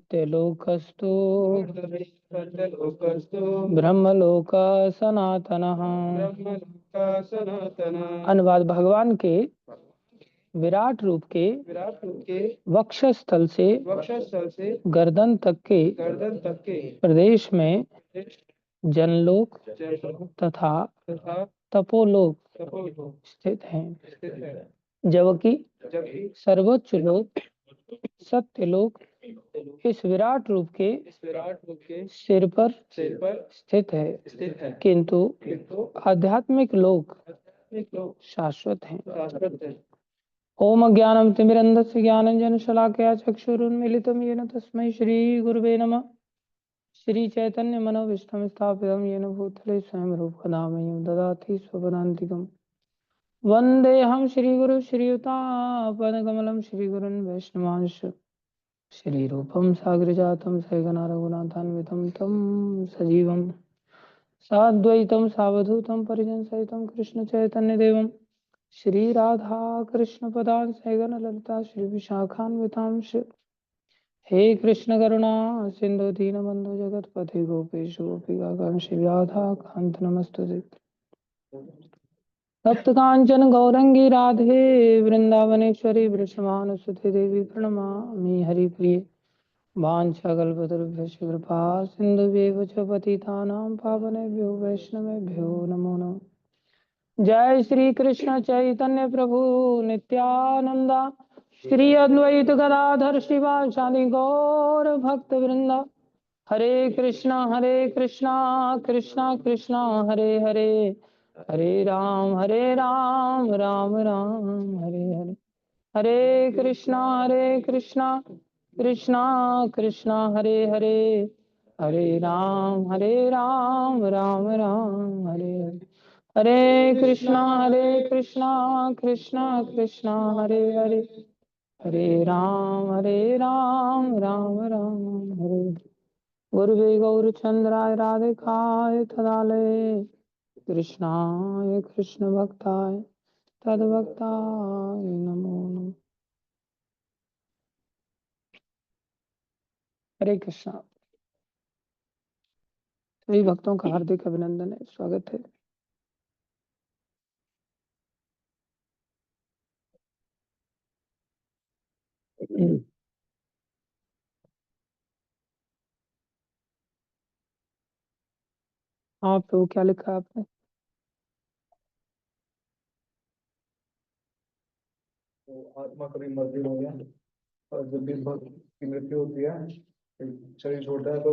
सत्यलोकस्तु ब्रह्मलोक सनातनः। अनुवाद। भगवान के विराट रूप के वक्षस्थल से गर्दन तक के प्रदेश में जनलोक तथा तपोलोक स्थित हैं, जबकि सर्वोच्च लोक सत्यलोक इस विराट रूप के सिर पर स्थित है, किंतु आध्यात्मिक लोक शाश्वत हैं। ओम अज्ञानं तिमिरन्धस्य ज्ञानाञ्जनशलाकया चक्षुरुन्मीलितं येन तस्मै श्री गुरुवे नमः। श्री चैतन्य मनोभीष्टं स्थापितं येन भूतले स्वयं रूप कदा मह्यं ददाति स्वपदान्तिकम्। वन्देऽहं श्रीगुरु श्रीयुतापदकमलं श्रीगुरुन् वैष्णवांश श्रीरूपं साग्रजातं सगना रघुनाथान्वितं तं सजीवं साद्वैतं सावधूतं परिजनसहितं कृष्णचैतन्यदेवं श्री राधा कृष्ण पदान सैगन ललिता श्री विशाखान्वितांश। हे कृष्ण करुणा सिंधु दीनबंधु जगतपते गोपेश गोपिकाकांक्ष राधा कांत नमस्तुते। तप्त कांचन गौरंगी राधे वृंदावनेश्वरी वृषभानुसुते देवी प्रणमामि हरिप्रिये। वाञ्छाकल्पतरुभ्यश्च कृपा सिन्धुभ्येव च पतितानां पावनेभ्यो वैष्णवेभ्यो नमो नमः। जय श्री कृष्ण चैतन्य प्रभु नित्यानंदा श्री अद्वैत गदाधर शिवासादि गौर भक्त वृंदा। हरे कृष्णा कृष्णा कृष्णा हरे हरे, हरे राम राम राम हरे हरे। हरे कृष्णा कृष्णा कृष्णा हरे हरे, हरे राम राम राम हरे हरे। हरे कृष्णा कृष्णा कृष्णा हरे हरे, हरे राम राम राम हरे। गुरुवे गौरचंद्राय राधिकाय तदालये कृष्णाय कृष्ण भक्ताय तद्भक्ताय नमो नमः। हरे कृष्णा। सभी भक्तों का हार्दिक अभिनंदन है, स्वागत है। आप तो क्या लिखा है आपने? तो आत्मा कभी मरती हो गया और जब भी भक्त की मृत्यु होती है, शरीर छोड़ता है तो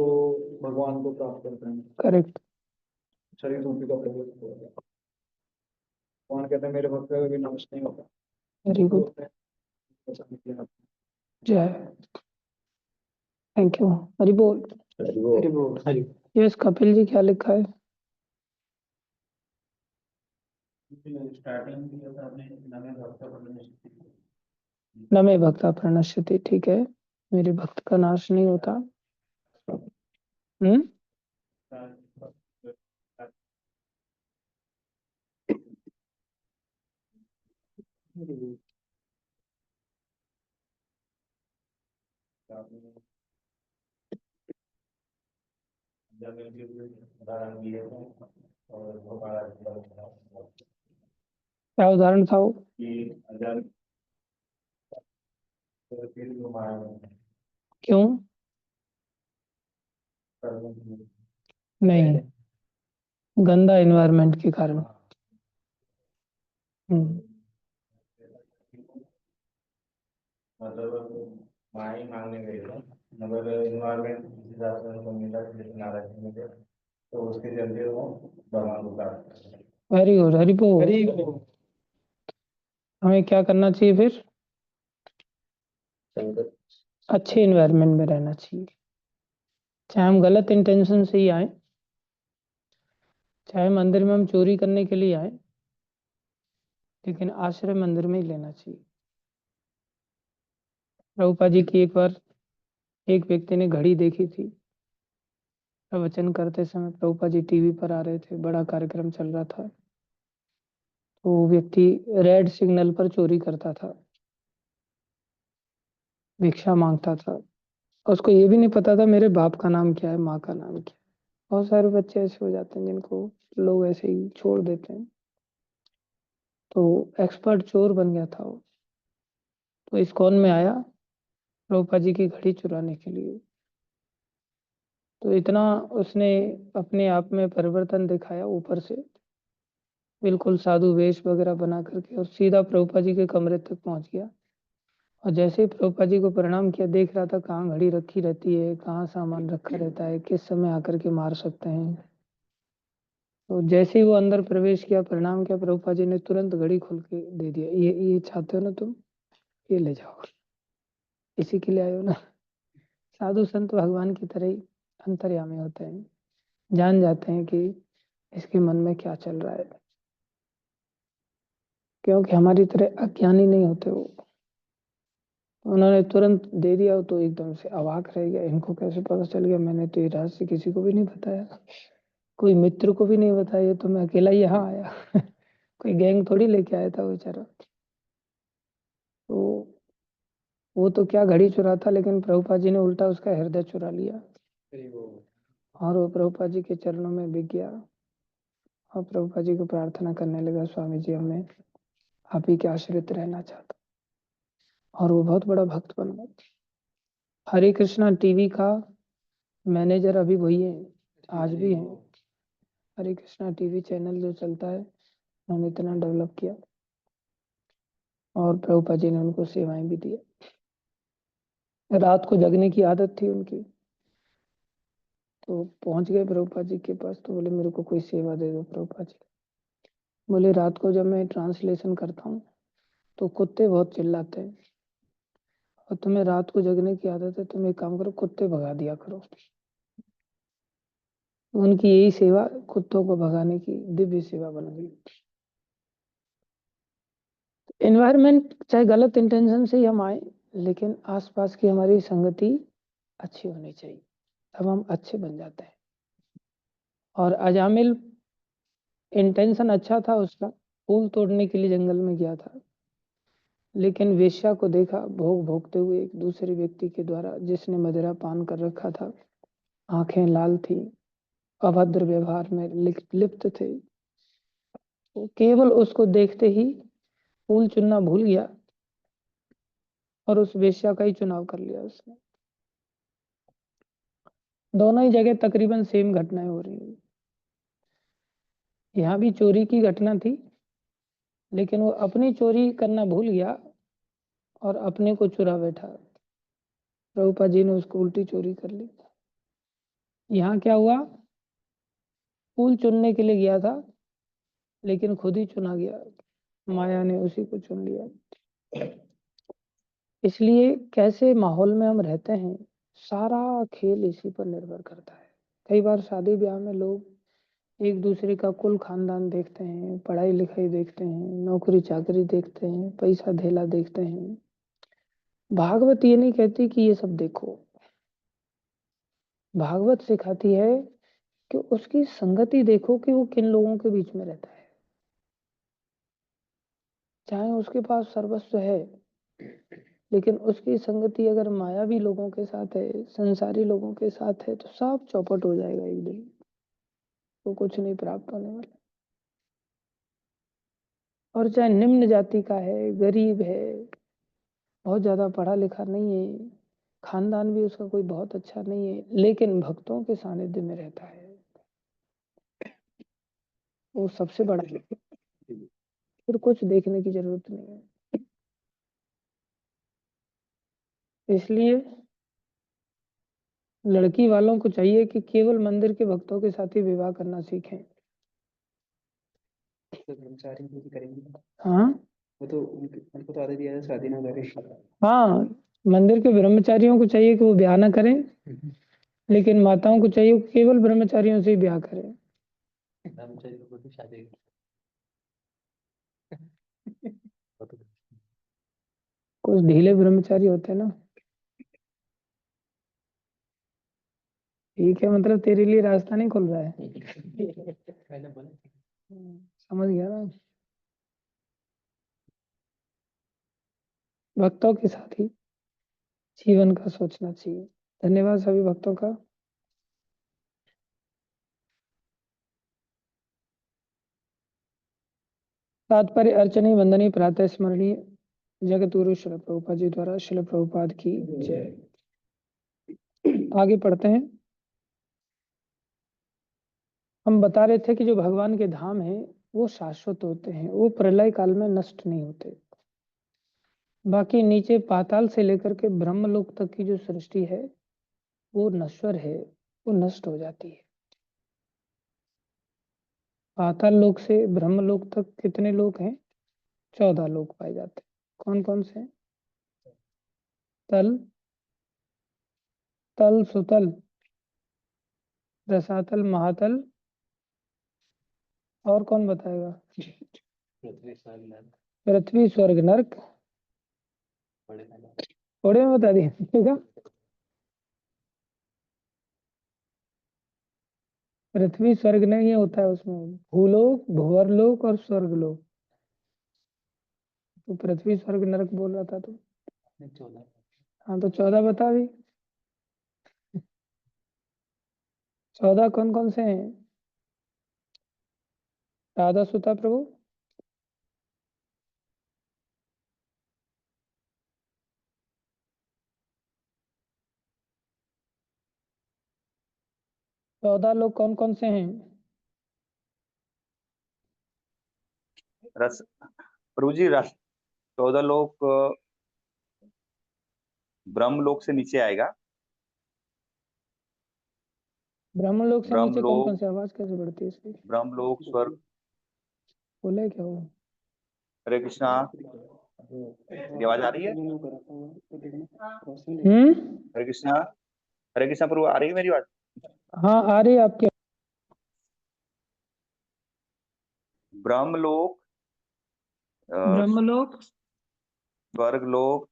भगवान को प्राप्त करते हैं। करेक्ट। शरीर रूपी का प्रवेश होता है। भगवान कहते हैं मेरे भक्त का कभी नाश नहीं होता। Very good. जय। Thank you. हरि बोल। हरि बोल। हरि। यस कपिल जी, क्या लिखा है? स्टार्टिंग नमे भक्ता प्रणश्यति। ठीक है, मेरे भक्त का नाश नहीं होता। हम्म। क्या उदाहरण था वो? क्यों? नहीं, गंदा एनवायरनमेंट के कारण। मतलब माई मांगने गए थे, मगर इन्वायरमेंट जिस हिसाब से उनको मिला, जिस नाराज मिले, तो उसके चलते वो भगवान को प्राप्त। Very good. हरि बोल। हमें क्या करना चाहिए फिर? अच्छे एनवायरनमेंट में रहना चाहिए। चाहे हम गलत इंटेंशन से ही आए, चाहे मंदिर में हम चोरी करने के लिए आए, लेकिन आश्रय मंदिर में ही लेना चाहिए। प्रभुपा जी की एक बार एक व्यक्ति ने घड़ी देखी थी। प्रवचन करते समय प्रभुपा जी टीवी पर आ रहे थे, बड़ा कार्यक्रम चल रहा था। तो वो व्यक्ति रेड सिग्नल पर चोरी करता था, भिक्षा मांगता था। उसको ये भी नहीं पता था मेरे बाप का नाम क्या है, माँ का नाम क्या है। बहुत सारे बच्चे ऐसे हो जाते हैं जिनको लोग ऐसे ही छोड़ देते हैं। तो एक्सपर्ट चोर बन गया था वो। तो इस्कॉन में आया प्रभुपा जी की घड़ी चुराने के लिए। तो इतना उसने अपने आप में परिवर्तन दिखाया ऊपर से, बिल्कुल साधु वेश वगैरह बना करके, और सीधा प्रभुपा जी के कमरे तक पहुंच गया। और जैसे ही प्रभुपा जी को प्रणाम किया, देख रहा था कहाँ घड़ी रखी रहती है, कहाँ सामान रखा रहता है, किस समय आकर के मार सकते हैं। तो जैसे ही वो अंदर प्रवेश किया, प्रणाम किया, प्रभुपा जी ने तुरंत घड़ी खोल के दे दिया। ये चाहते हो ना तुम, ये ले जाओ, इसी के लिए आए हो ना। साधु संत भगवान की तरह ही अंतर्यामी होते हैं, जान जाते हैं कि इसके मन में क्या चल रहा है, क्योंकि हमारी तरह अज्ञानी नहीं होते वो। उन्होंने तुरंत दे दिया तो एकदम से अवाक रह गया, इनको कैसे पता चल गया, मैंने तो ये रहस्य किसी को भी नहीं बताया, कोई मित्र को भी नहीं बताया, ये तो मैं अकेला ही यहाँ आया। कोई गैंग थोड़ी लेके आया था बेचारा। तो वो तो क्या घड़ी चुरा था, लेकिन प्रभुपा जी ने उल्टा उसका हृदय चुरा लिया। और वो प्रभुपा जी के चरणों में बिक गया, और प्रभुपा जी को प्रार्थना करने लगा, स्वामी जी हमें आप ही के आश्रित रहना चाहता। और वो बहुत बड़ा भक्त बन गया। हरे कृष्णा टीवी का मैनेजर अभी वही है, आज भी है। हरे कृष्णा टीवी चैनल जो चलता है, उन्होंने इतना डेवलप किया, और प्रभुपा जी ने उनको सेवाएं भी दी। रात को जगने की आदत थी उनकी। तो पहुंच गए प्रभुपा जी के पास, तो बोले मेरे को कोई सेवा दे दो प्रभुपा जी। बोले रात को जब मैं ट्रांसलेशन करता हूँ तो कुत्ते बहुत चिल्लाते हैं, और तुम्हें रात को जगने की आदत है, तुम एक काम करो, कुत्ते भगा दिया करो। तो उनकी यही सेवा कुत्तों को भगाने की दिव्य सेवा बन गई। एनवायरमेंट चाहे गलत इंटेंशन से ही हम आए, लेकिन आसपास की हमारी संगति अच्छी होनी चाहिए, तब हम अच्छे बन जाते हैं। और अजामिल इंटेंशन अच्छा था उसका, फूल तोड़ने के लिए जंगल में गया था, लेकिन वेश्या को देखा भोग भोगते हुए एक दूसरे व्यक्ति के द्वारा, जिसने मदिरा पान कर रखा था, आंखें लाल थी, अभद्र व्यवहार में लिप्त थे। वो केवल उसको देखते ही फूल चुनना भूल गया, और उस वेश्या का ही चुनाव कर लिया उसने। दोनों ही जगह तकरीबन सेम घटनाएं हो रही हैं। यहाँ भी चोरी की घटना थी, लेकिन वो अपनी चोरी करना भूल गया और अपने को चुरा बैठा। प्रभुपा जी ने उसको उल्टी चोरी कर ली। यहाँ क्या हुआ, फूल चुनने के लिए गया था, लेकिन खुद ही चुना गया, माया ने उसी को चुन लिया। इसलिए कैसे माहौल में हम रहते हैं, सारा खेल इसी पर निर्भर करता है। कई बार शादी ब्याह में लोग एक दूसरे का कुल खानदान देखते हैं, पढ़ाई लिखाई देखते हैं, नौकरी चाकरी देखते हैं, पैसा धेला देखते हैं। भागवत ये नहीं कहती कि ये सब देखो। भागवत सिखाती है कि उसकी संगति देखो, कि वो किन लोगों के बीच में रहता है। चाहे उसके पास सर्वस्व है, लेकिन उसकी संगति अगर मायावी लोगों के साथ है, संसारी लोगों के साथ है, तो सब चौपट हो जाएगा एक दिन, तो कुछ नहीं प्राप्त होने वाला। और चाहे निम्न जाति का है, गरीब है, बहुत ज्यादा पढ़ा लिखा नहीं है, खानदान भी उसका कोई बहुत अच्छा नहीं है, लेकिन भक्तों के सानिध्य में रहता है, वो सबसे बड़ा है। फिर कुछ देखने की जरूरत नहीं है। इसलिए लड़की वालों को चाहिए कि केवल मंदिर के भक्तों के साथ ही विवाह करना सीखें। तो ब्रह्मचारी भी करेंगे। हाँ, वो तो उनको तो आदत दिया है शादी ना करे। हाँ, मंदिर के ब्रह्मचारियों को चाहिए कि वो ब्याह ना करें, लेकिन माताओं को चाहिए कि केवल ब्रह्मचारियों से ही ब्याह करें। ब्रह्मचारी को भी शादी वो तो कुछ ढीले ब्रह्मचारी होते हैं ना। ठीक है, मतलब तेरे लिए रास्ता नहीं खुल रहा है। मैंने बोला समझ गया ना। भक्तों के साथ ही जीवन का सोचना चाहिए। धन्यवाद सभी भक्तों का। तात्पर्य अर्चनी वंदनी प्रातः स्मरणीय जगत गुरु श्री प्रभुपाद जी द्वारा श्री प्रभुपाद की जय। आगे पढ़ते हैं। हम बता रहे थे कि जो भगवान के धाम है वो शाश्वत होते हैं, वो प्रलय काल में नष्ट नहीं होते। बाकी नीचे पाताल से लेकर के ब्रह्मलोक तक की जो सृष्टि है वो नश्वर है, वो नष्ट हो जाती है। पाताल लोक से ब्रह्मलोक तक कितने लोक हैं? 14 लोक पाए जाते हैं। कौन कौन से? तल, तल, सुतल, रसातल, महातल, और कौन बताएगा? पृथ्वी, स्वर्ग, नरक। थोड़े में बता दिया ठीक है। पृथ्वी स्वर्ग नहीं होता है, उसमें भूलोक, भुवरलोक और स्वर्गलोक। तो पृथ्वी स्वर्ग नरक बोल रहा था तो 14। हाँ तो 14 बता भी। 14 कौन कौन से हैं? राधा सुता प्रभु। 14 लोग कौन कौन से हैं? रस प्रभु जी, 14 लोग ब्रह्मलोक से नीचे आएगा। ब्रह्मलोक से नीचे कौन कौन ब्रह्मलोक, से? आवाज कैसे बढ़ती है इसकी? ब्रह्मलोक, स्वर्ग। बोले क्या वो? हरे कृष्णा, ये आवाज आ रही है? हरे कृष्णा, हरे कृष्णा प्रभु, आ रही है मेरी आवाज? हाँ आ रही है आपकी। ब्रह्मलोक, ब्रह्मलोक, स्वर्गलोक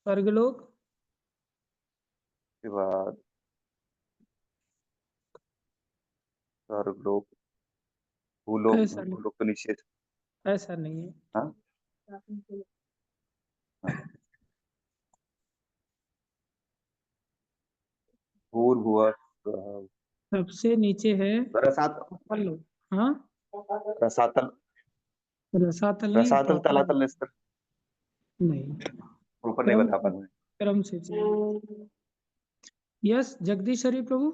स्वर्गलोक, के बाद स्वर्गलोक, भूलोक, ऐसा नहीं, भूलोक तो नीचे। ऐसा नहीं है। हाँ, भूर भुवर, सबसे नीचे है रसात पाताल लोक। हाँ, रसातल, रसातल नहीं, रसातल, पाताल तलातल, लोक। निस्तर। नहीं, ऊपर नहीं क्रम बता पाऊंगा। क्रम से चाहिए। यस जगदीश हरि प्रभु।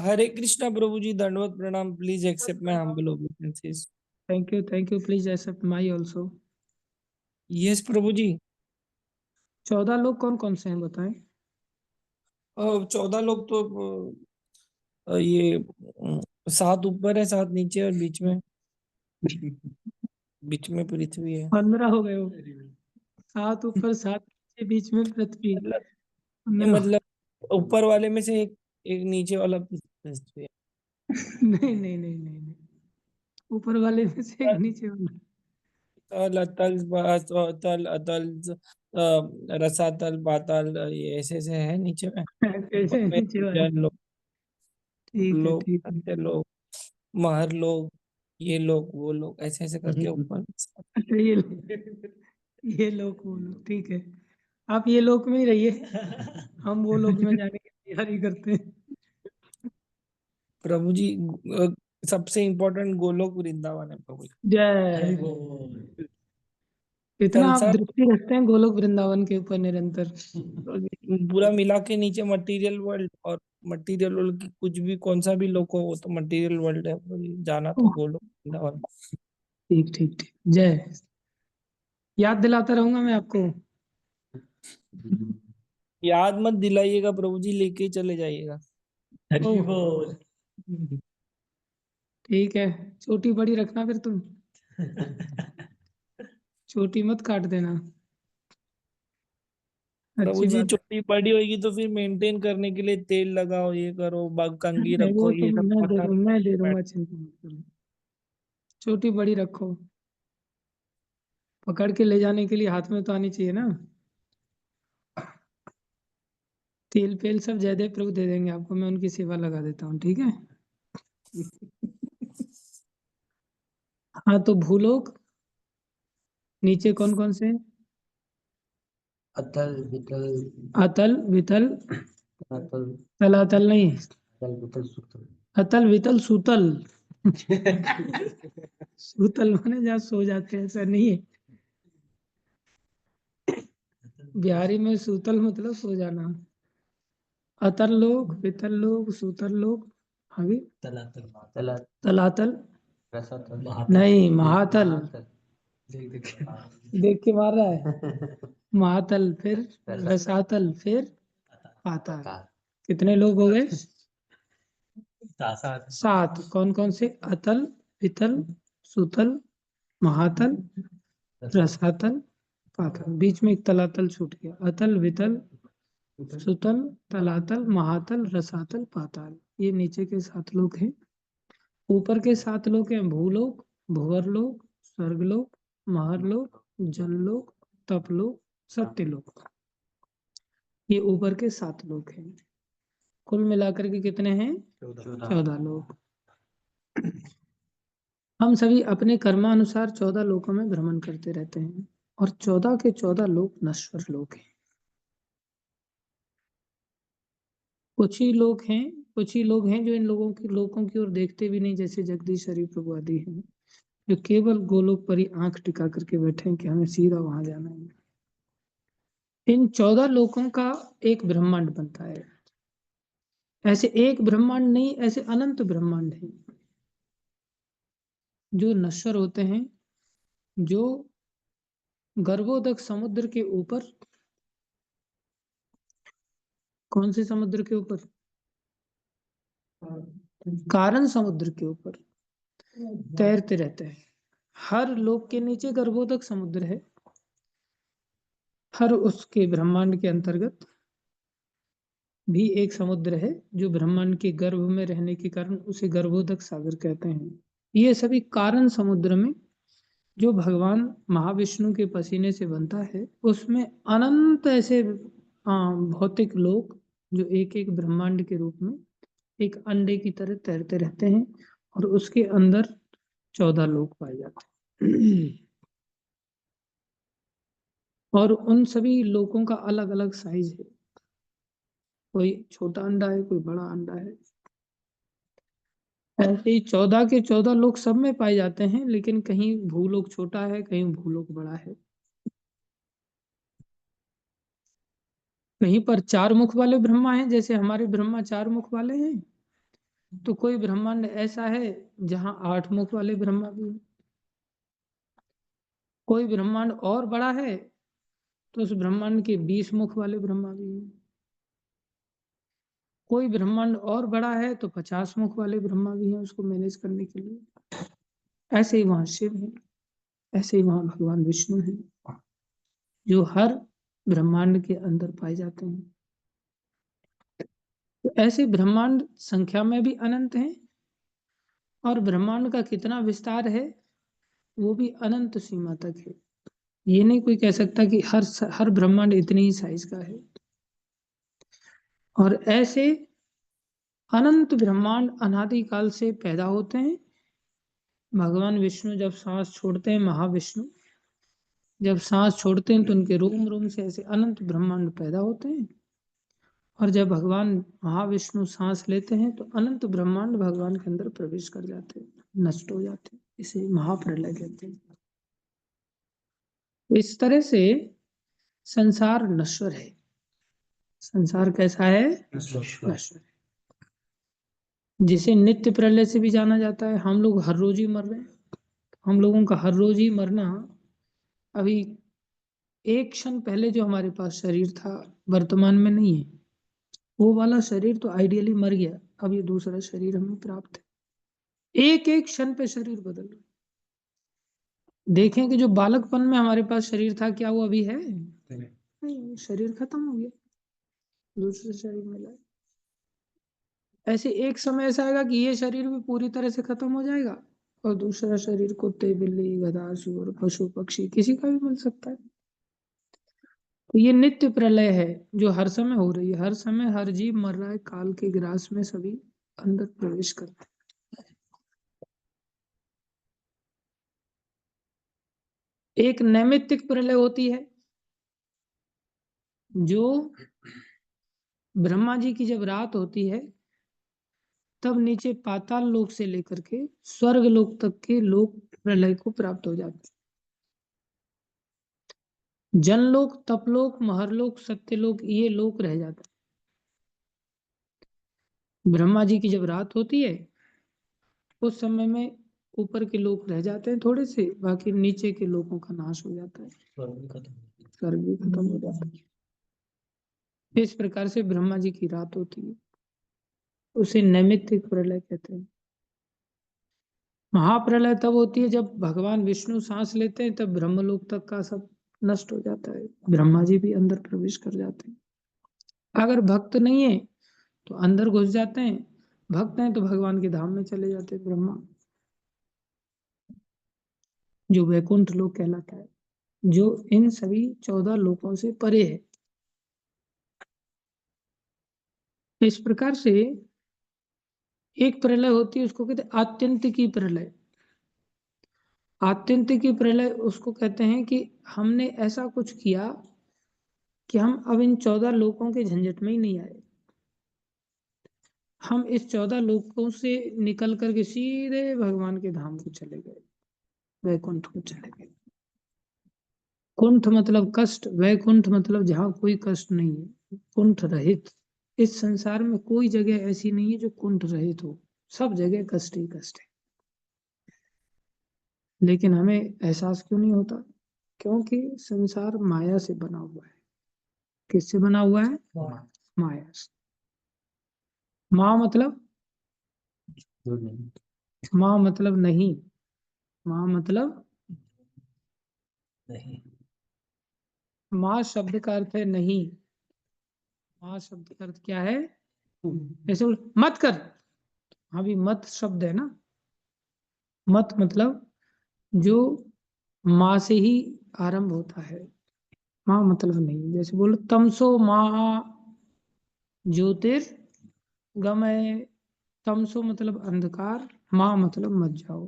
हरे कृष्णा प्रभु जी, दंडवत प्रणाम। Please accept my humble obeisances. Thank you, please accept my also. Yes प्रभु जी। 14 लोग कौन कौन से हैं बताएं? 14 लोग तो ये 7 ऊपर है, 7 नीचे और बीच में पृथ्वी है। 15 हो गए हो। 7 ऊपर 7 नीचे, बीच में पृथ्वी। मतलब 15। मतलब ऊपर वाले में से एक नीचे वाला पृथ्वी है। नहीं नहीं नहीं नहीं नहीं, ऊपर वाले में से एक नीचे वाला। तल, अतल, तल, अतल, रसातल, पाताल, ये ऐसे ऐसे है नीचे में। ऊपर कैसे में नीचे वाले? जन लोग, ठीक है लोग, ठीक है। सत्य लोग, महर लोग, ये लोग, वो लोग, ऐसे ऐसे करके ऊपर। अच्छा ये लोग वो लोग, ठीक है। आप ये लोक में ही रहिए, हम वो लोक में जाने की तैयारी करते हैं। प्रभु जी, सबसे इम्पोर्टेंट गोलोक वृंदावन है प्रभु जी। जय। इतना आप संसार दृष्टि रखते हैं गोलोक वृंदावन के ऊपर निरंतर। पूरा मिला के नीचे मटेरियल वर्ल्ड, और मटेरियल वर्ल्ड की कुछ भी कौन सा भी लोग हो वो तो मटेरियल वर्ल्ड है प्रभु जी। जाना तो गोलोक वृंदावन। ठीक ठीक ठीक, जय। याद दिलाता रहूंगा मैं आपको। याद मत दिलाइएगा प्रभु जी, लेके ही चले जाइएगा। हरि बोल। ठीक है, छोटी बड़ी रखना फिर तुम। छोटी मत काट देना। प्रभु अच्छी जी, बात है। चोटी बड़ी होगी तो फिर मेंटेन करने के लिए तेल लगाओ, ये करो, कंघी नहीं, रखो, वो तो ये सब पता मैं दे नहीं। दूंगा, चिंता मत करो। छोटी बड़ी रखो, पकड़ के ले जाने के लिए हाथ में तो आनी चाहिए ना। तेल पेल सब जयदेव प्रभु दे देंगे आपको, मैं उनकी सेवा लगा देता हूँ, ठीक है। हाँ तो भूलोक नीचे कौन कौन से? अतल वितल अतल वितल अतल तलातल नहीं, अतल वितल सुतल। अतल वितल सुतल। सुतल माने जहाँ सो जाते हैं, ऐसा नहीं है। बिहारी में सुतल मतलब सो जाना। अतल लोक, वितल लोक, सुतल लोक, आगे तलातल तला तलातल रसातल नहीं, महातल। देख देख देख के मार रहा है। महातल, फिर रसातल, फिर पाताल। कितने लोग हो गए? सात। कौन कौन से? अतल वितल सुतल महातल रसातल पाताल। बीच में एक तलातल छूट गया। अतल वितल सुतल तलातल महातल रसातल पाताल, ये नीचे के 7 लोक हैं। ऊपर के 7 लोक हैं भूलोक, भूवरलोक, स्वर्गलोक, महरलोक, जललोक, तपलोक, सत्यलोक। ये ऊपर के 7 लोक हैं। कुल मिलाकर के कितने हैं? 14 लोक। हम सभी अपने कर्मानुसार 14 लोकों में भ्रमण करते रहते हैं और 14 के 14 लोक नश्वर लोक हैं। कुछ ही लोग हैं जो इन लोगों की ओर देखते भी नहीं, जैसे जगदीश हरि प्रभु आदि हैं, जो केवल गोलोक पर ही आंख टिका करके बैठे हैं कि हमें सीधा वहां जाना है। इन 14 लोकों का एक ब्रह्मांड बनता है। ऐसे एक ब्रह्मांड नहीं, ऐसे अनंत ब्रह्मांड हैं जो नश्वर होते हैं, जो गर्भोदक समुद्र के ऊपर, कौन से समुद्र के ऊपर? कारण समुद्र के ऊपर तैरते रहते हैं। हर लोक के नीचे गर्भोदक समुद्र है, हर उसके ब्रह्मांड के अंतर्गत भी एक समुद्र है जो ब्रह्मांड के गर्भ में रहने के कारण उसे गर्भोदक सागर कहते हैं। ये सभी कारण समुद्र में जो भगवान महाविष्णु के पसीने से बनता है, उसमें अनंत ऐसे भौतिक लोक जो एक एक ब्रह्मांड के रूप में एक अंडे की तरह तैरते रहते हैं और उसके अंदर 14 लोक पाए जाते हैं। और उन सभी लोकों का अलग अलग साइज है। कोई छोटा अंडा है, कोई बड़ा अंडा है। ऐसे ही 14 के 14 लोक सब में पाए जाते हैं, लेकिन कहीं भूलोक छोटा है, कहीं भूलोक बड़ा है। कहीं पर 4 मुख वाले ब्रह्मा हैं, जैसे हमारे ब्रह्मा 4 मुख वाले हैं, तो कोई ब्रह्मांड ऐसा है जहां 8 मुख वाले ब्रह्मा भी हैं। कोई ब्रह्मांड और बड़ा है तो उस ब्रह्मांड के 20 मुख वाले ब्रह्मा भी हैं। कोई ब्रह्मांड और बड़ा है तो 50 मुख वाले ब्रह्मा भी हैं उसको मैनेज करने के लिए। ऐसे ही वहां शिव है, ऐसे ही वहां भगवान विष्णु है, जो हर ब्रह्मांड के अंदर पाए जाते हैं। तो ऐसे ब्रह्मांड संख्या में भी अनंत हैं और ब्रह्मांड का कितना विस्तार है वो भी अनंत सीमा तक है। ये नहीं कोई कह सकता कि हर ब्रह्मांड इतनी ही साइज का है। और ऐसे अनंत ब्रह्मांड अनादि काल से पैदा होते हैं। भगवान विष्णु जब सांस छोड़ते हैं, महाविष्णु जब सांस छोड़ते हैं तो उनके रोम रोम से ऐसे अनंत ब्रह्मांड पैदा होते हैं। और जब भगवान महाविष्णु सांस लेते हैं तो अनंत ब्रह्मांड भगवान के अंदर प्रवेश कर जाते हैं, नष्ट हो जाते हैं। इसे महाप्रलय कहते हैं। इस तरह से संसार नश्वर है। संसार कैसा है? नश्वर है। जिसे नित्य प्रलय से भी जाना जाता है। हम लोग हर रोज ही मर रहे हैं। हम लोगों का हर रोज ही मरना, अभी एक क्षण पहले जो हमारे पास शरीर था वर्तमान में नहीं है। वो वाला शरीर तो आइडियली मर गया, अब ये दूसरा शरीर हमें प्राप्त है। एक एक क्षण पे शरीर बदल रहा है। देखें कि जो बालकपन में हमारे पास शरीर था, क्या वो अभी है? नहीं, शरीर खत्म हो गया, दूसरा शरीर मिला। ऐसे एक समय ऐसा आएगा कि ये शरीर भी पूरी तरह से खत्म हो जाएगा और दूसरा शरीर कुत्ते बिल्ली गधा सूअर पशु पक्षी किसी का भी मिल सकता है। तो ये नित्य प्रलय है जो हर समय हो रही है। हर समय हर जीव मर रहा है, काल के ग्रास में सभी अंदर प्रवेश करते हैं। एक नैमित्तिक प्रलय होती है, जो ब्रह्मा जी की जब रात होती है तब नीचे पाताल लोक से लेकर के स्वर्ग लोक तक के लोक प्रलय को प्राप्त हो जाते हैं। जनलोक, तपलोक, महरलोक, सत्यलोक, ये लोक रह जाते हैं। ब्रह्मा जी की जब रात होती है उस समय में ऊपर के लोक रह जाते हैं थोड़े से, बाकी नीचे के लोकों का नाश हो जाता है, स्वर्ग भी खत्म हो जाता है। इस प्रकार से ब्रह्मा जी की रात होती है, उसे नैमित्तिक प्रलय कहते हैं। महाप्रलय तब होती है जब भगवान विष्णु सांस लेते हैं, तब ब्रह्मलोक तक का सब नष्ट हो जाता है, ब्रह्मा जी भी अंदर प्रवेश कर जाते हैं। अगर भक्त नहीं है तो अंदर घुस जाते हैं, भक्त हैं तो भगवान के धाम में चले जाते हैं, ब्रह्मा, जो वैकुंठ लोक कहलाता है, जो इन सभी 14 लोकों से परे है। इस प्रकार से एक प्रलय होती है, उसको कहते हैं आत्यंतिकी प्रलय। आत्यंतिकी प्रलय उसको कहते हैं कि हमने ऐसा कुछ किया कि हम अब इन 14 लोकों के झंझट में ही नहीं आए, हम इस 14 लोकों से निकल करके सीधे भगवान के धाम को चले गए, वैकुंठ को चले गए। कुंठ मतलब कष्ट, वैकुंठ मतलब जहाँ कोई कष्ट नहीं है, कुंठ रहित। इस संसार में कोई जगह ऐसी नहीं है जो कुंठ रहित हो, सब जगह कष्ट ही कष्ट है। लेकिन हमें एहसास क्यों नहीं होता? क्योंकि संसार माया से बना हुआ है। किससे बना हुआ है? माया से। माँ मतलब माँ मतलब नहीं, माँ मतलब माँ शब्द का अर्थ है नहीं। माँ शब्द का अर्थ क्या है? ऐसे मत कर, अभी मत शब्द है ना, मत मतलब जो माँ से ही आरंभ होता है, माँ मतलब नहीं। जैसे बोलो तमसो माँ ज्योतिर्गमय, तमसो मतलब अंधकार, माँ मतलब मत जाओ,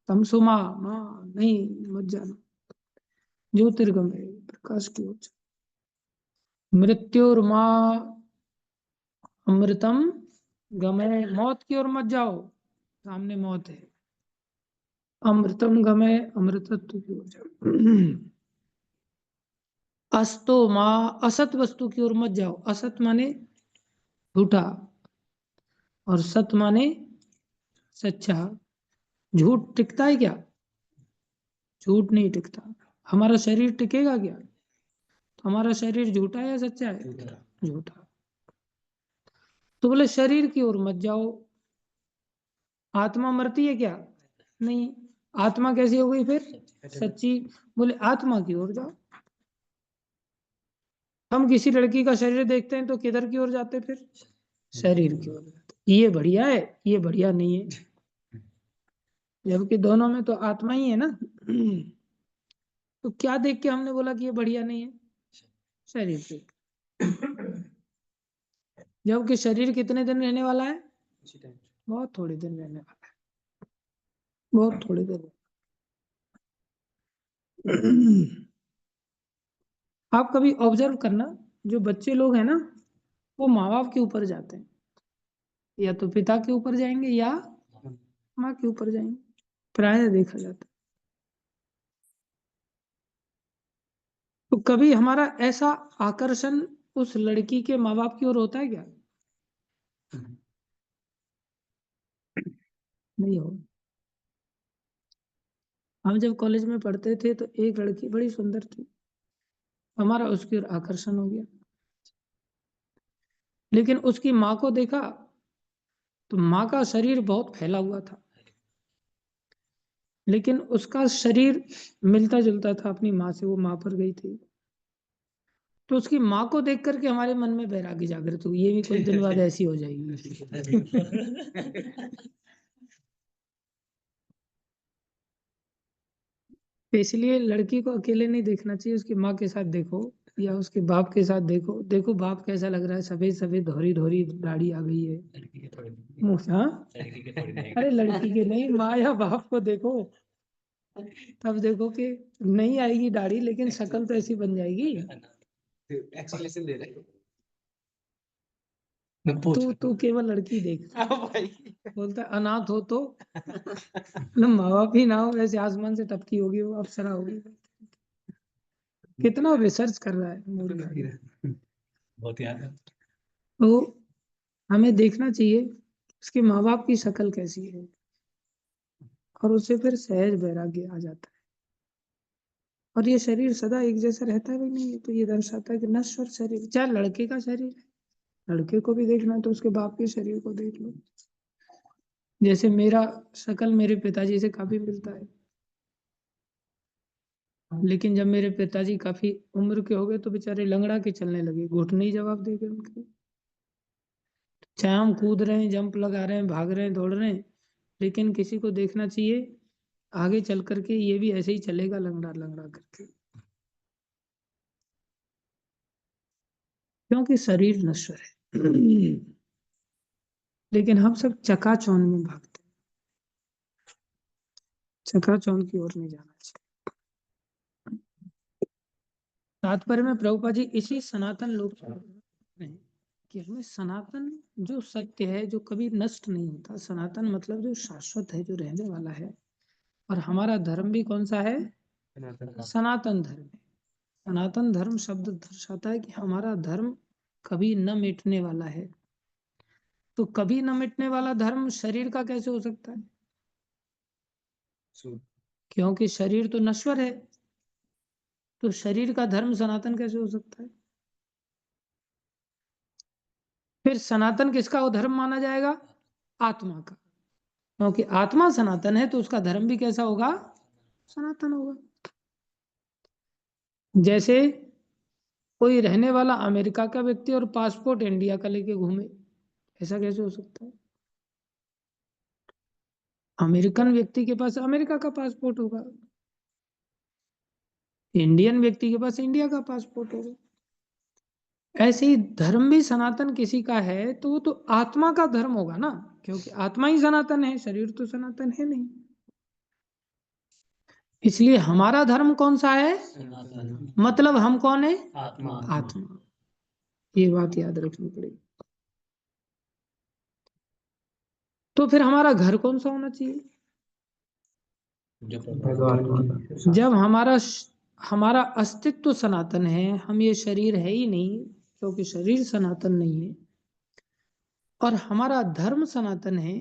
तमसो माँ, माँ नहीं मत जाना, ज्योतिर्गमय प्रकाश की ओर, मृत्युर्मा अमृतम गमय, मौत की ओर मत जाओ, सामने मौत है, अमृतम गमय अमृतत्व की ओर जाओ। अस्तो माँ, असत वस्तु की ओर मत जाओ, असत माने झूठा और सत माने सच्चा। झूठ टिकता है क्या? झूठ नहीं टिकता। हमारा शरीर टिकेगा क्या? हमारा शरीर झूठा है या सच्चा है? झूठा। तो बोले शरीर की ओर मत जाओ। आत्मा मरती है क्या? नहीं। आत्मा कैसी हो गई फिर? सच्ची। बोले आत्मा की ओर जाओ। हम किसी लड़की का शरीर देखते हैं तो किधर की ओर जाते फिर? शरीर की ओर जाते। ये बढ़िया है, ये बढ़िया नहीं है, जबकि दोनों में तो आत्मा ही है ना। तो क्या देख के हमने बोला कि ये बढ़िया नहीं है? शरीर देख। जबकि शरीर कितने दिन रहने वाला है? बहुत थोड़े दिन रहने वाला है, बहुत थोड़े दिन। आप कभी ऑब्जर्व करना, जो बच्चे लोग हैं ना, वो माँ बाप के ऊपर जाते हैं, या तो पिता के ऊपर जाएंगे या माँ के ऊपर जाएंगे, प्रायः देखा जाता है। तो कभी हमारा ऐसा आकर्षण उस लड़की के माँ बाप की ओर होता है क्या? नहीं हो। हम जब कॉलेज में पढ़ते थे तो एक लड़की बड़ी सुंदर थी, हमारा उसकी ओर आकर्षण हो गया, लेकिन उसकी माँ को देखा तो माँ का शरीर बहुत फैला हुआ था, लेकिन उसका शरीर मिलता जुलता था अपनी माँ से, वो माँ पर गई थी। तो उसकी माँ को देख करके हमारे मन में वैराग्य जागृत हुई, ये भी कुछ दिन बाद ऐसी हो जाएगी। तो इसलिए लड़की को अकेले नहीं देखना चाहिए, उसकी माँ के साथ देखो या उसके बाप के साथ देखो। देखो बाप कैसा लग रहा है, सफेद सफेद धोरी धोरी दाढ़ी आ गई है मुँह से। हाँ, अरे लड़की के नहीं, माँ या बाप को देखो, तब देखो कि नहीं आएगी दाढ़ी, लेकिन शक्ल तो ऐसी बन जाएगी। एक्सप्लेनेशन दे रहे तू केवल लड़की देख। भाई बोलता है, अनाथ हो तो मतलब माँ बाप ही ना हो, वैसे आसमान से टपकी होगी, वो अप्सरा होगी। कितना रिसर्च कर रहा है मूर्ख। बहुत याद है। तो हमें देखना चाहिए उसके माँ बाप की शक्ल कैसी है, और उससे फिर सहज वैराग्य आ जाता है। और ये शरीर सदा एक जैसा रहता है भी नहीं है, तो ये दर्शाता है कि नश्वर शरीर, चाहे लड़के का शरीर है, लड़के को भी देखना है तो उसके बाप के शरीर को देख लो। जैसे मेरा शक्ल मेरे पिताजी से काफी मिलता है, लेकिन जब मेरे पिताजी काफी उम्र के हो गए तो बेचारे लंगड़ा के चलने लगे, घुटने ही जवाब दे गए उनके। चाहे हम कूद रहे हैं, जंप लगा रहे हैं, भाग रहे हैं, दौड़ रहे हैं, लेकिन किसी को देखना चाहिए आगे चल करके ये भी ऐसे ही चलेगा लंगड़ा लंगड़ा करके, क्योंकि शरीर नश्वर है। लेकिन हम सब चकाचौंध में भागते हैं, चकाचौंध की ओर नहीं जाना चाहिए। तात्पर्य में प्रभुपाद जी इसी सनातन लोक कि हमें सनातन जो सत्य है, जो कभी नष्ट नहीं होता, सनातन मतलब जो शाश्वत है, जो रहने वाला है। और हमारा धर्म भी कौन सा है? सनातन धर्म है। सनातन धर्म शब्द दर्शाता है कि हमारा धर्म कभी न मिटने वाला है। तो कभी न मिटने वाला धर्म शरीर का कैसे हो सकता है? क्योंकि शरीर तो नश्वर है, तो शरीर का धर्म सनातन कैसे हो सकता है? फिर सनातन किसका धर्म माना जाएगा? आत्मा का। क्योंकि आत्मा सनातन है तो उसका धर्म भी कैसा होगा? सनातन होगा। जैसे कोई रहने वाला अमेरिका का व्यक्ति और पासपोर्ट इंडिया का लेके घूमे, ऐसा कैसे हो सकता है? अमेरिकन व्यक्ति के पास अमेरिका का पासपोर्ट होगा, इंडियन व्यक्ति के पास इंडिया का पासपोर्ट होगा। ऐसे ही धर्म भी सनातन किसी का है तो वो तो आत्मा का धर्म होगा ना, क्योंकि आत्मा ही सनातन है, शरीर तो सनातन है नहीं। इसलिए हमारा धर्म कौन सा है? मतलब हम कौन है? आत्मा आत्मा। ये बात याद रखनी पड़ेगी। तो फिर हमारा घर कौन सा होना चाहिए? जब हमारा अस्तित्व सनातन है, हम ये शरीर है ही नहीं, क्योंकि शरीर सनातन नहीं है, और हमारा धर्म सनातन है,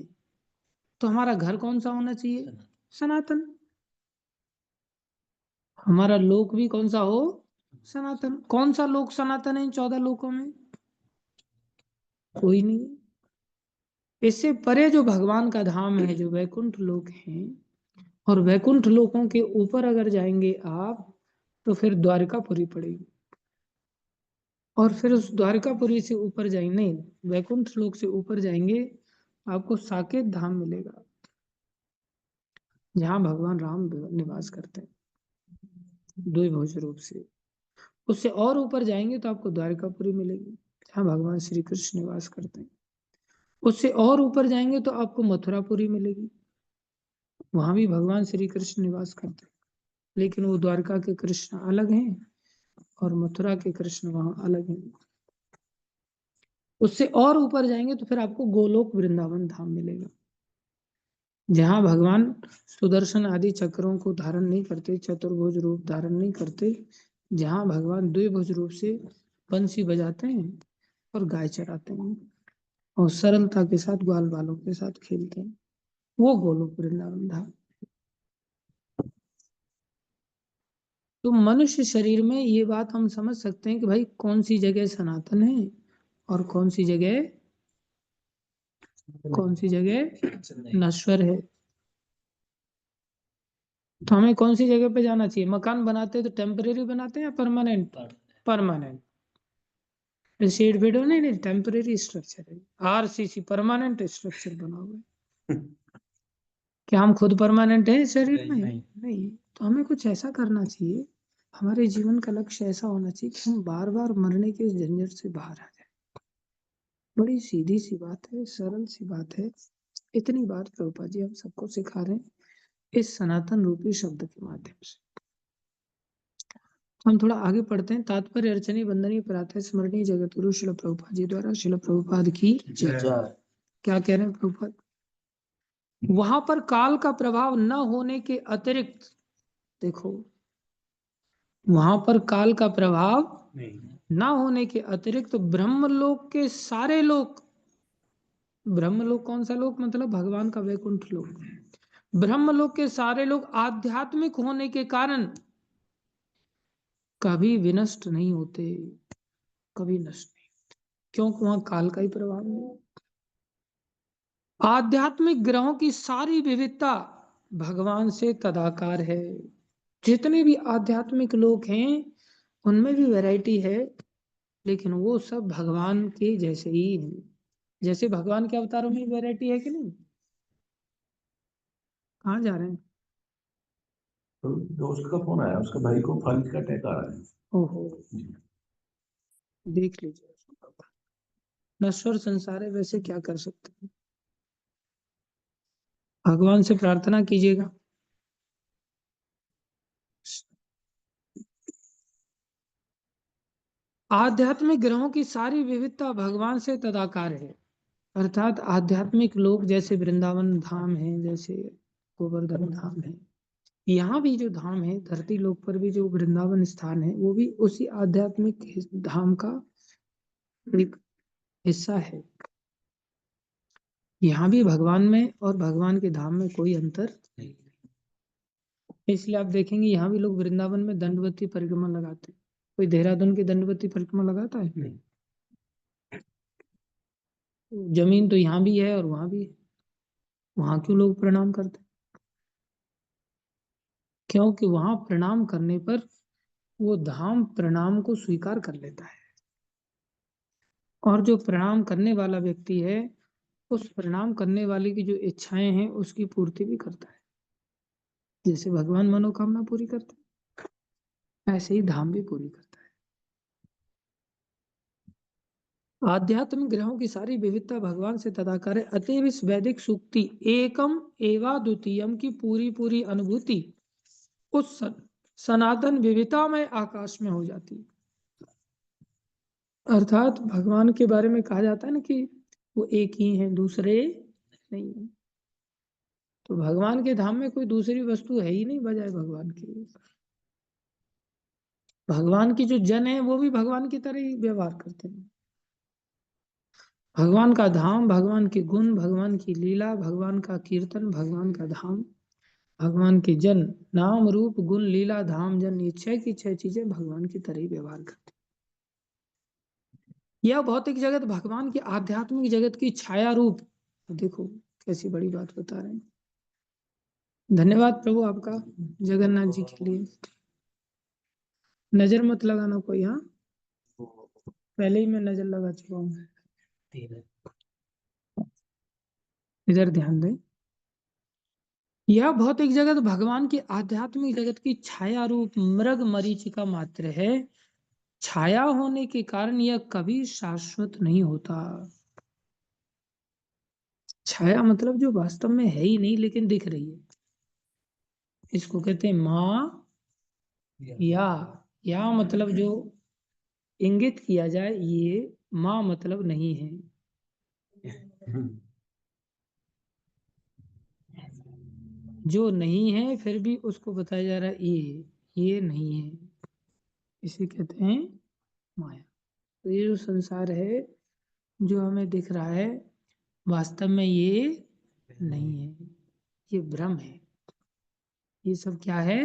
तो हमारा घर कौन सा होना चाहिए? सनातन। हमारा लोक भी कौन सा हो? सनातन। कौन सा लोक सनातन है इन 14 लोकों में? कोई नहीं। इससे परे जो भगवान का धाम है, जो वैकुंठ लोक है, और वैकुंठ लोकों के ऊपर अगर जाएंगे आप तो फिर द्वारकापुरी पड़ेगी, और फिर उस द्वारकापुरी से ऊपर जाएंगे, नहीं, वैकुंठ लोक से ऊपर जाएंगे आपको साकेत धाम मिलेगा, जहाँ भगवान राम निवास करते हैं द्विभुज रूप से। उससे और ऊपर जाएंगे तो आपको द्वारकापुरी मिलेगी, जहाँ भगवान श्री कृष्ण निवास करते हैं। उससे और ऊपर जाएंगे तो आपको मथुरापुरी मिलेगी, वहां भी भगवान श्री कृष्ण निवास करते हैं, लेकिन वो द्वारका के कृष्ण अलग हैं और मथुरा के कृष्ण वहां अलग हैं। उससे और ऊपर जाएंगे तो फिर आपको गोलोक वृंदावन धाम मिलेगा, जहां भगवान सुदर्शन आदि चक्रों को धारण नहीं करते, चतुर्भुज रूप धारण नहीं करते, जहां भगवान द्विभुज रूप से बंसी बजाते हैं और गाय चराते हैं और सरलता के साथ ग्वाल बालों के साथ खेलते हैं, वो गोलोक वृंदावन धाम। तो मनुष्य शरीर में ये बात हम समझ सकते हैं कि भाई कौन सी जगह सनातन है और कौन सी जगह नश्वर है। तो हमें कौन सी जगह पे जाना चाहिए? मकान बनाते हैं तो टेम्परेरी बनाते हैं या परमानेंट? परमानेंट। शेड वेड नहीं, टेम्परेरी स्ट्रक्चर है, आरसीसी परमानेंट स्ट्रक्चर बना हुआ है। क्या हम खुद परमानेंट है शरीर में? नहीं। तो हमें कुछ ऐसा करना चाहिए, हमारे जीवन का लक्ष्य ऐसा होना चाहिए कि हम बार बार मरने के झंझट से बाहर आ जाए। बड़ी सीधी सी बात है, सरल सी बात है, इतनी बात प्रभुपाद जी हम सबको सिखा रहे हैं। इस सनातन रूपी शब्द के माध्यम से। हम थोड़ा आगे पढ़ते हैं। तात्पर्य अर्चनीय वंदनीय प्रातः स्मरणीय जगत गुरु शिल प्रभुपाद जी द्वारा शिल प्रभुपाद की जय। क्या कह रहे हैं प्रभुपाद? वहां पर काल का प्रभाव न होने के अतिरिक्त, देखो वहां पर काल का प्रभाव न होने के अतिरिक्त ब्रह्मलोक के सारे लोग, ब्रह्मलोक कौन सा लोक? मतलब भगवान का वैकुंठ लोक। ब्रह्मलोक के सारे लोग आध्यात्मिक होने के कारण कभी विनष्ट नहीं होते, कभी नष्ट नहीं, क्योंकि वहां काल का ही प्रभाव नहीं। आध्यात्मिक ग्रहों की सारी विविधता भगवान से तदाकार है। जितने भी आध्यात्मिक लोग हैं उनमें भी वैरायटी है, लेकिन वो सब भगवान के जैसे ही हैं। जैसे भगवान के अवतारों में वैरायटी है कि नहीं? कहाँ जा रहे हैं? तो दोस्त का फोन आया, उसके भाई को फल का अटैक आ रहा है। ओहो, देख लीजिए। नश्वर संसार है, वैसे क्या कर सकते हैं? भगवान से प्रार्थना कीजिएगा। आध्यात्मिक ग्रहों की सारी विविधता भगवान से तदाकार है। अर्थात आध्यात्मिक लोग जैसे वृंदावन धाम है, जैसे गोवर्धन धाम है, यहाँ भी जो धाम है धरती लोक पर भी जो वृंदावन स्थान है, वो भी उसी आध्यात्मिक धाम का एक हिस्सा है। यहाँ भी भगवान में और भगवान के धाम में कोई अंतर नहीं। इसलिए आप देखेंगे यहाँ भी लोग वृंदावन में दंडवती परिक्रमा लगाते हैं। कोई देहरादून की दंडवती परिक्रमा लगाता है? नहीं। जमीन तो यहाँ भी है और वहां भी है, वहां क्यों लोग प्रणाम करते हैं? क्योंकि वहां प्रणाम करने पर वो धाम प्रणाम को स्वीकार कर लेता है, और जो प्रणाम करने वाला व्यक्ति है उस प्रणाम करने वाले की जो इच्छाएं हैं उसकी पूर्ति भी करता है। जैसे भगवान मनोकामना पूरी करते हैं, ऐसे ही धाम भी पूरी करता है। आध्यात्मिक ग्रहों की सारी विविधता भगवान से तदाकार है। अतएव इस वैदिक सूक्ति एकम एवा द्वितीयम की पूरी पूरी अनुभूति उस सनातन विविधता में आकाश में हो जाती है। अर्थात भगवान के बारे में कहा जाता है ना कि वो एक ही हैं, दूसरे नहीं है। तो भगवान के धाम में कोई दूसरी वस्तु है ही नहीं बजाय भगवान के। भगवान की जो जन है वो भी भगवान की तरह ही व्यवहार करते हैं। भगवान का धाम, भगवान के गुण, भगवान की लीला, भगवान का कीर्तन, भगवान का धाम, भगवान के जन, नाम रूप गुण लीला धाम जन, ये छह की छह चीजें भगवान की तरह ही व्यवहार करते हैं। यह भौतिक जगत भगवान की आध्यात्मिक जगत की छाया रूप। देखो कैसी बड़ी बात बता रहे हैं। धन्यवाद प्रभु आपका जगन्नाथ जी के लिए। नजर मत लगाना कोई, हाँ पहले ही मैं नजर लगा चुका हूँ। इधर ध्यान दें। यह भौतिक जगत भगवान की आध्यात्मिक जगत की छाया रूप मृग मरीचिका मात्र है। छाया होने के कारण यह कभी शाश्वत नहीं होता। छाया मतलब जो वास्तव में है ही नहीं लेकिन दिख रही है, इसको कहते हैं माँ या मतलब जो इंगित किया जाए, ये माँ मतलब नहीं है। जो नहीं है फिर भी उसको बताया जा रहा है ये नहीं है, इसे कहते हैं माया। तो ये जो संसार है जो हमें दिख रहा है वास्तव में ये नहीं है, ये भ्रम है। ये सब क्या है?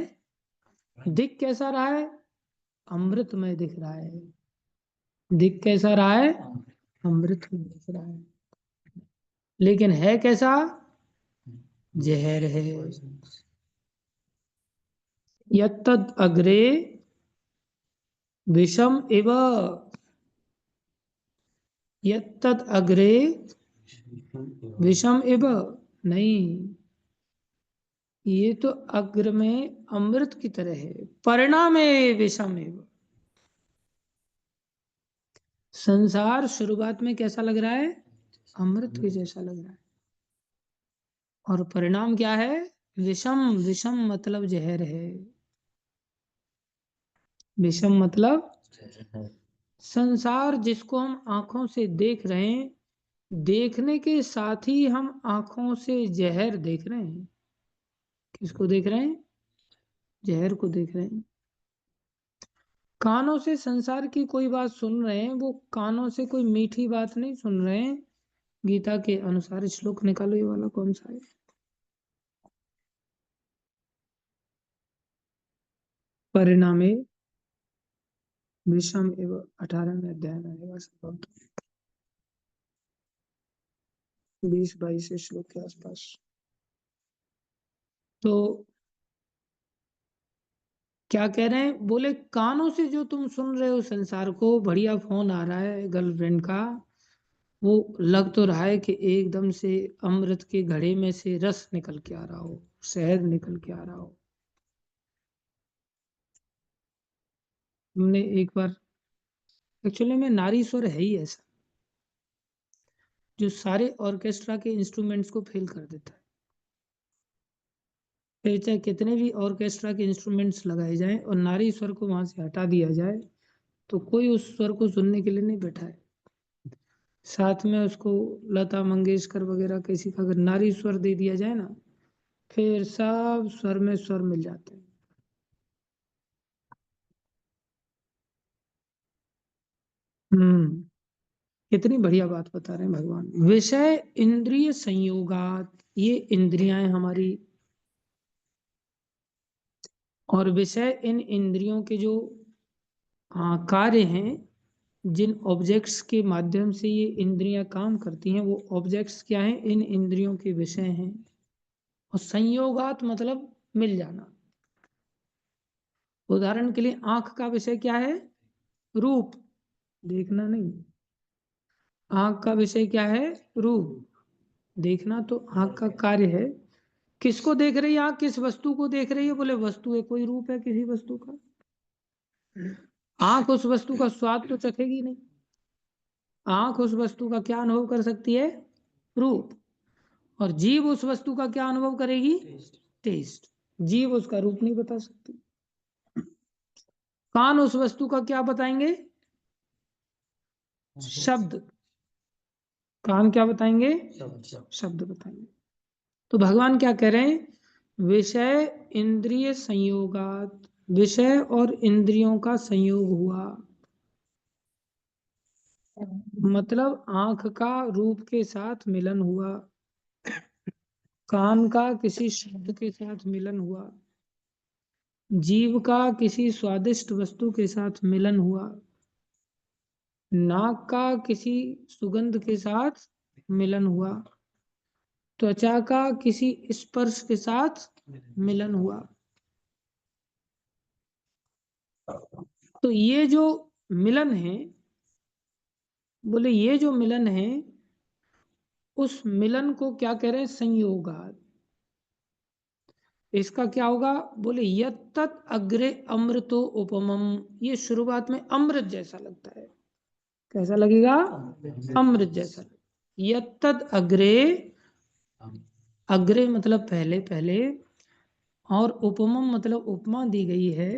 दिख कैसा रहा है? अमृतमय दिख रहा है। दिख कैसा रहा है? अमृतमय दिख रहा है, लेकिन है कैसा? जहर है। यत्तद् अग्रे विषम एव, यत्तद् अग्रे विषम एव नहीं, ये तो अग्र में अमृत की तरह है, परिणाम विषम एव। संसार शुरुआत में कैसा लग रहा है? अमृत के जैसा लग रहा है, और परिणाम क्या है? विषम, विषम मतलब जहर है। विषम मतलब संसार जिसको हम आंखों से देख रहे हैं, देखने के साथ ही हम आंखों से जहर देख रहे हैं। किसको देख रहे हैं? जहर को देख रहे हैं। कानों से संसार की कोई बात सुन रहे हैं, वो कानों से कोई मीठी बात नहीं सुन रहे हैं। गीता के अनुसार श्लोक निकालो, ये वाला कौन सा है? परिणामे विषम एवं 18वें अध्याय में आएगा संभवत 20-22 श्लोक के आसपास। तो क्या कह रहे हैं? बोले कानों से जो तुम सुन रहे हो संसार को, बढ़िया फोन आ रहा है गर्लफ्रेंड का, वो लग तो रहा है कि एकदम से अमृत के घड़े में से रस निकल के आ रहा हो, शहद निकल के आ रहा हो। हमने एक बार, एक्चुअली में नारी स्वर है ही ऐसा जो सारे ऑर्केस्ट्रा के इंस्ट्रूमेंट्स को फेल कर देता है। फिर चाहे कितने भी ऑर्केस्ट्रा के इंस्ट्रूमेंट्स लगाए जाएं और नारी स्वर को वहां से हटा दिया जाए तो कोई उस स्वर को सुनने के लिए नहीं बैठा है। साथ में उसको लता मंगेशकर वगैरह किसी का अगर नारी स्वर दे दिया जाए ना, फिर सब स्वर में स्वर मिल जाते हैं। कितनी बढ़िया बात बता रहे हैं भगवान। विषय इंद्रिय संयोगात, ये इंद्रियां हमारी, और विषय इन इंद्रियों के जो कार्य हैं, जिन ऑब्जेक्ट्स के माध्यम से ये इंद्रियां काम करती हैं, वो ऑब्जेक्ट्स क्या हैं? इन इंद्रियों के विषय हैं। और संयोगात मतलब मिल जाना। उदाहरण के लिए आंख का विषय क्या है? रूप, देखना नहीं। आंख का विषय क्या है? रूप, देखना तो आंख का कार्य है। किसको देख रही है आंख? किस वस्तु को देख रही है? बोले वस्तु है, कोई रूप है किसी वस्तु का? आंख उस वस्तु का स्वाद तो चखेगी नहीं। आंख उस वस्तु का क्या अनुभव कर सकती है? रूप। और जीभ उस वस्तु का क्या अनुभव करेगी? टेस्ट। जीभ उसका रूप नहीं बता सकती। कान उस वस्तु का क्या बताएंगे? शब्द। कान क्या बताएंगे? शब्द बताएंगे। तो भगवान क्या कह रहे हैं? विषय इंद्रिय संयोगात, विषय और इंद्रियों का संयोग हुआ, मतलब आंख का रूप के साथ मिलन हुआ, कान का किसी शब्द के साथ मिलन हुआ, जीभ का किसी स्वादिष्ट वस्तु के साथ मिलन हुआ, नाक का किसी सुगंध के साथ मिलन हुआ, त्वचा का किसी स्पर्श के साथ मिलन हुआ। तो ये जो मिलन है, बोले ये जो मिलन है, उस मिलन को क्या कह रहे हैं? संयोगात। इसका क्या होगा? बोले यत्तत् अग्रे अमृतो उपमम, ये शुरुआत में अमृत जैसा लगता है। कैसा लगेगा? अमृत जैसा। यत्तत् अग्रे, अग्रे मतलब पहले पहले, और उपमम मतलब उपमा दी गई है,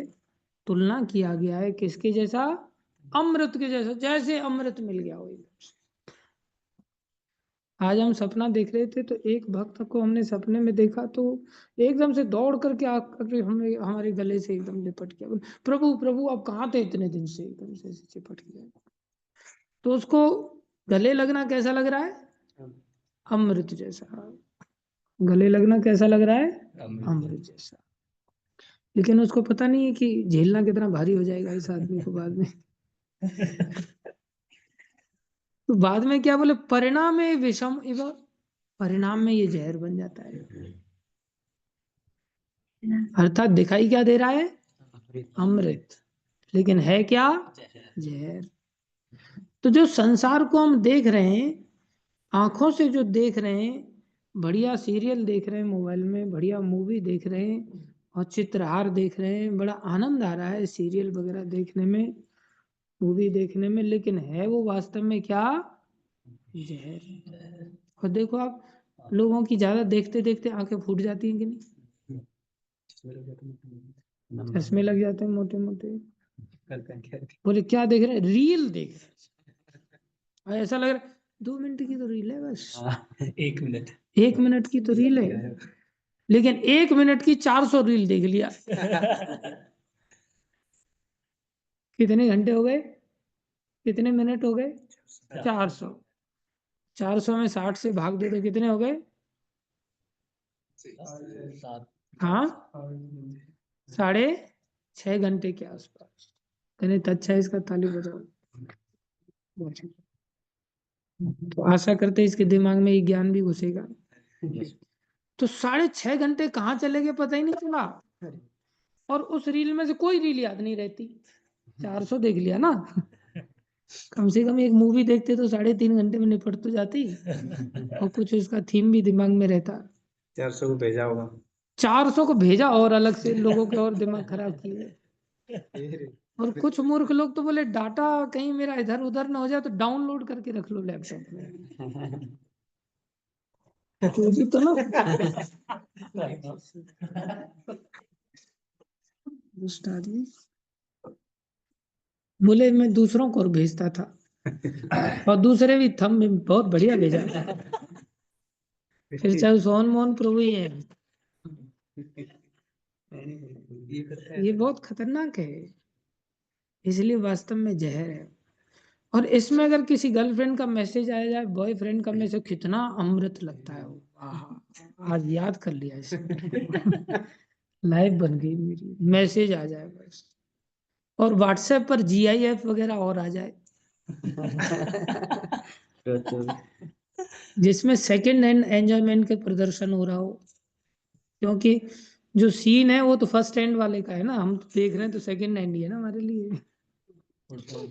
तुलना किया गया है किसके जैसा? अमृत के जैसा, जैसे अमृत मिल गया हो एकदम से। आज हम सपना देख रहे थे तो एक भक्त को हमने सपने में देखा तो एकदम से दौड़ करके आकर हमें हमारे गले से एकदम लिपट गया। प्रभु प्रभु आप कहाँ थे इतने दिन से? एकदम से चिपट गया। तो उसको गले लगना कैसा लग रहा है? अमृत जैसा। गले लगना कैसा लग रहा है? अमृत जैसा। लेकिन उसको पता नहीं है कि झेलना कितना भारी हो जाएगा इस आदमी को बाद में। तो बाद में क्या बोले? परिणाम में विषम इव, परिणाम में ये जहर बन जाता है। अर्थात दिखाई क्या दे रहा है? अमृत, लेकिन है क्या? जहर। तो जो संसार को हम देख रहे हैं, आंखों से जो देख रहे हैं, बढ़िया सीरियल देख रहे हैं मोबाइल में, बढ़िया मूवी देख रहे हैं और चित्रहार देख रहे हैं, बड़ा आनंद आ रहा है सीरियल वगैरह देखने में, मूवी देखने में, लेकिन है वो वास्तव में क्या? जहर। और देखो आप लोगों की ज्यादा देखते देखते आंखें फूट जाती हैं कि नहीं? चश्मे लग जाते हैं मोटे मोटे। करते हैं क्या? बोले क्या देख रहे हैं? रील देख रहे हैं। ऐसा लग रहा है 2 मिनट की तो रील है बस, हाँ, 1 मिनट 1 मिनट की तो रील है, लेकिन 1 मिनट की 400 रील देख लिया। कितने घंटे हो गए? कितने मिनट हो गए? 400। 400 में 60 से भाग दे तो कितने हो गए? 7 हाँ, 6.5 घंटे के आसपास। कहने तो अच्छा है, इसका ताली बजाओ। तो आशा करते हैं इसके दिमाग में ये ज्ञान भी घुसेगा। तो 6.5 घंटे कहाँ चले गए पता ही नहीं चला, और उस रील में से कोई रील याद नहीं रहती। 400 देख लिया ना, कम से कम एक मूवी देखते तो 3.5 घंटे में निपट तो जाती, और कुछ उसका थीम भी दिमाग में रहता। 400 को भेजा होगा। 400 को भेजा और अलग से लोगों के और दिमाग खराब किए। और कुछ मूर्ख लोग तो बोले डाटा कहीं मेरा इधर उधर ना हो जाए तो डाउनलोड करके रख लो लैपटॉप में। तो भी तो ना दुष्ट आदमी। बोले मैं दूसरों को और भेजता था, और दूसरे भी थंब में बहुत बढ़िया भेजा, फिर चाहे सोहन मोहन प्रभु ही है। ये बहुत खतरनाक है, इसलिए वास्तव में जहर है। और इसमें अगर किसी गर्लफ्रेंड का मैसेज आया जाए, बॉयफ्रेंड का मैसेज, कितना अमृत लगता है वो। आहा, आज याद कर लिया इसे। लाइफ बन गई मेरी, मैसेज आ जाए बस। और व्हाट्सएप पर GIF वगैरह और आ जाए, जिसमें सेकंड हैंड एंजॉयमेंट के प्रदर्शन हो रहा हो। क्योंकि जो सीन है वो तो फर्स्ट हैंड वाले का है ना, हम तो देख रहे हैं तो सेकंड हैंड ही है ना हमारे लिए।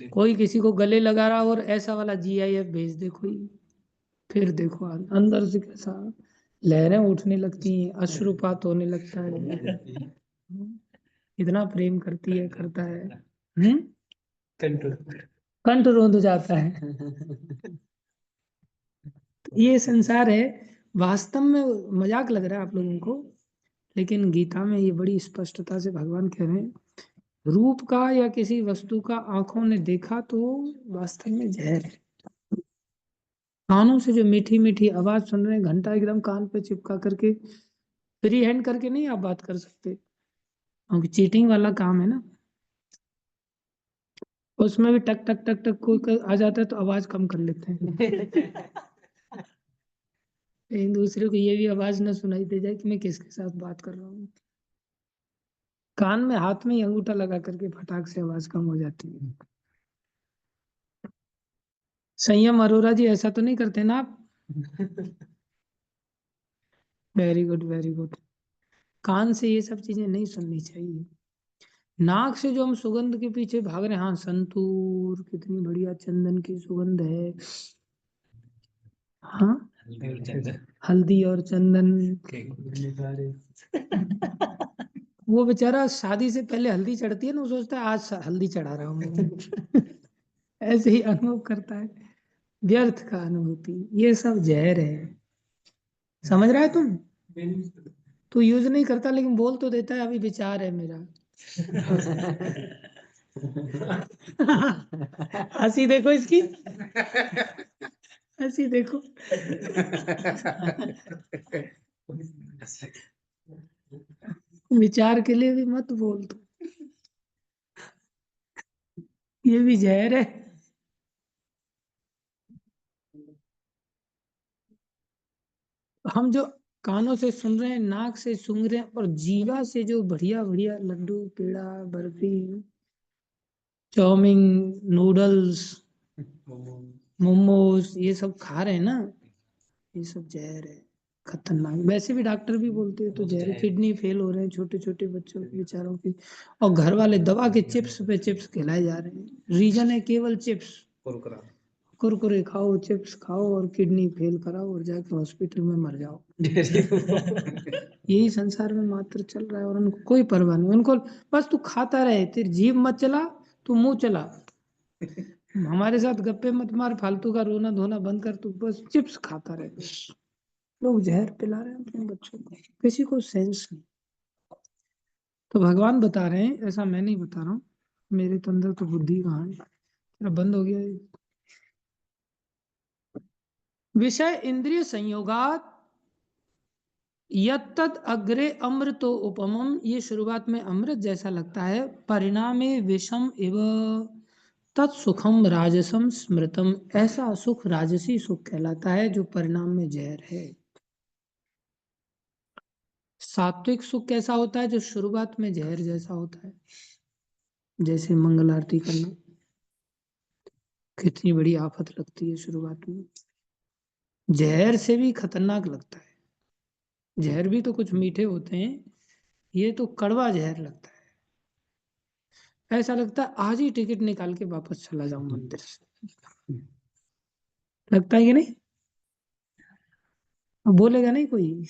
कोई किसी को गले लगा रहा और ऐसा वाला GIF भेज दे कोई, फिर देखो अंदर से कैसा लहरें उठने लगती हैं, अश्रुपात होने लगता है। इतना प्रेम करती है, करता है, कंठ रोंद जाता है। ये संसार है, वास्तव में मजाक लग रहा है आप लोगों को, लेकिन गीता में ये बड़ी स्पष्टता से भगवान कह रहे हैं, रूप का या किसी वस्तु का आंखों ने देखा तो वास्तव में जहर है। कानों से जो मीठी मीठी आवाज सुन रहे हैं, घंटा एकदम कान पे चिपका करके फ्री हैंड करके नहीं आप बात कर सकते, क्योंकि चीटिंग वाला काम है ना। उसमें भी टक टक टक टक कोई आ जाता है तो आवाज कम कर लेते हैं। एक दूसरे को ये भी आवाज ना सुनाई दे जाए कि मैं किसके साथ बात कर रहा हूँ। कान में हाथ में ही अंगूठा लगा करके फटाक से आवाज कम हो जाती है। संयम अरोरा जी ऐसा तो नहीं करते ना आप? Very good very good. कान से ये सब चीजें नहीं सुननी चाहिए। नाक से जो हम सुगंध के पीछे भाग रहे हैं, हाँ संतूर कितनी बढ़िया चंदन की सुगंध है, हाँ हल्दी और चंदन। वो बेचारा शादी से पहले हल्दी चढ़ती है ना, वो सोचता है आज हल्दी चढ़ा रहा हूँ। ऐसे ही अनुभव करता है, व्यर्थ का अनुभूति। ये सब जहर है, समझ रहा है तुम? तू यूज नहीं करता लेकिन बोल तो देता है अभी विचार है मेरा। हंसी देखो इसकी, हंसी देखो। विचार के लिए भी मत बोल तू, ये भी जहर है। हम जो कानों से सुन रहे हैं, नाक से सूंघ रहे हैं, और जीवा से जो बढ़िया बढ़िया लड्डू पेड़ा बर्फी चाउमीन नूडल्स मोमोज ये सब खा रहे हैं ना, ये सब जहर है, खतरनाक। वैसे भी डॉक्टर भी बोलते हैं तो जहर, किडनी फेल हो रहे हैं छोटे छोटे बच्चों के बेचारों की, और घर वाले दवा के चिप्स पे चिप्स खिलाए जा रहे हैं। रीजन है केवल चिप्स, कुरकुरे खाओ चिप्स खाओ और किडनी फेल कराओ और जाके हॉस्पिटल में मर जाओ। यही संसार में मात्र चल रहा है, और उनको कोई परवाह नहीं। उनको बस तू खाता रहे, तेरी जीभ मत चला, तू मुंह चला, हमारे साथ गप्पे मत मार, फालतू का रोना धोना बंद कर, तू बस चिप्स खाता रहे। लोग जहर पिला रहे हैं अपने बच्चों को, किसी को सेंस नहीं। तो भगवान बता रहे हैं, ऐसा मैं नहीं बता रहा हूँ, मेरे तो अंदर तो बुद्धि कहाँ है, मेरा बंद हो गया ये। विषय इंद्रिय संयोगात यत्तद अग्रे अमृतो उपमम, ये शुरुआत में अमृत जैसा लगता है, परिणामे विषम इव तत्सुखम राजसम स्मृतम, ऐसा सुख राजसी सुख कहलाता है जो परिणाम में जहर है। सात्विक सुख कैसा होता है? जो शुरुआत में जहर जैसा होता है, जैसे मंगल आरती करना, कितनी बड़ी आफत लगती है शुरुआत में, जहर से भी खतरनाक लगता है। जहर भी तो कुछ मीठे होते हैं, ये तो कड़वा जहर लगता है, ऐसा लगता है आज ही टिकट निकाल के वापस चला जाऊं मंदिर से, लगता है कि नहीं? अब बोलेगा नहीं कोई।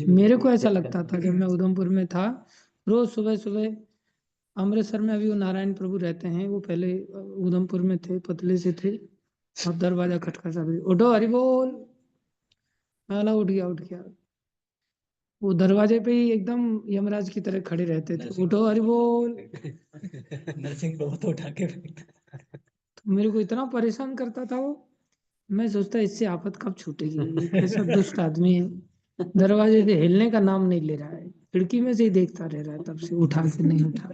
मेरे को ऐसा लगता था जब मैं उधमपुर में था, रोज सुबह सुबह, अमृतसर में अभी वो नारायण प्रभु रहते हैं, वो पहले उधमपुर में थे, पतले से थे, और दरवाजा खटखटा भी, उठो हरि बोल, मैं बोला उठ गया उठ गया। वो दरवाजे पे ही एकदम यमराज की तरह खड़े रहते थे, उठो हरि बोल। नरसिंह प्रभु तो उठा के फेंकता। तो मेरे को इतना परेशान करता था वो, मैं सोचता इससे आफत कब छूटेगी, ये कैसा दुष्ट आदमी है, दरवाजे से हिलने का नाम नहीं ले रहा है, खिड़की में से ही देखता रह रहा है तब से, उठा के नहीं उठा।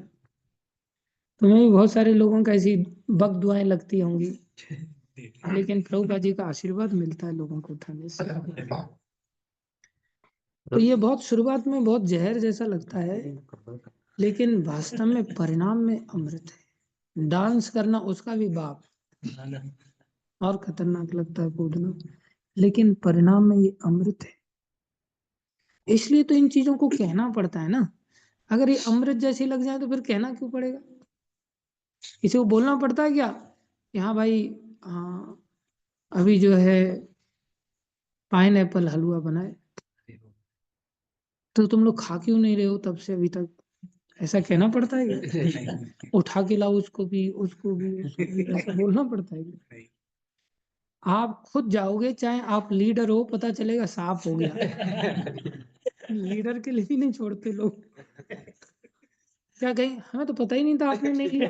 तुम्हें भी बहुत सारे लोगों का ऐसी बक दुआएं लगती होंगी, लेकिन प्रभुपा जी का आशीर्वाद मिलता है लोगों को उठाने से। तो ये बहुत शुरुआत में बहुत जहर जैसा लगता है, लेकिन वास्तव में परिणाम में अमृत है। डांस करना उसका भी बाप, और खतरनाक लगता है कूदना, लेकिन परिणाम में ये अमृत है। इसलिए तो इन चीजों को कहना पड़ता है ना, अगर ये अमृत जैसी लग जाए तो फिर कहना क्यों पड़ेगा? किसी को बोलना पड़ता है क्या, यहाँ भाई, हाँ अभी जो है पाइन एप्पल हलवा बनाए, तो तुम लोग खा क्यों नहीं रहे हो तब से अभी तक, ऐसा कहना पड़ता है क्या? उठा के लाओ उसको भी उसको भी उसको भी, ऐसा बोलना पड़ता है क्या? आप खुद जाओगे, चाहे आप लीडर हो, पता चलेगा सांप हो गया। लीडर के लिए भी नहीं छोड़ते लोग, क्या कहें, हमें तो पता ही नहीं था आपने नहीं लिया,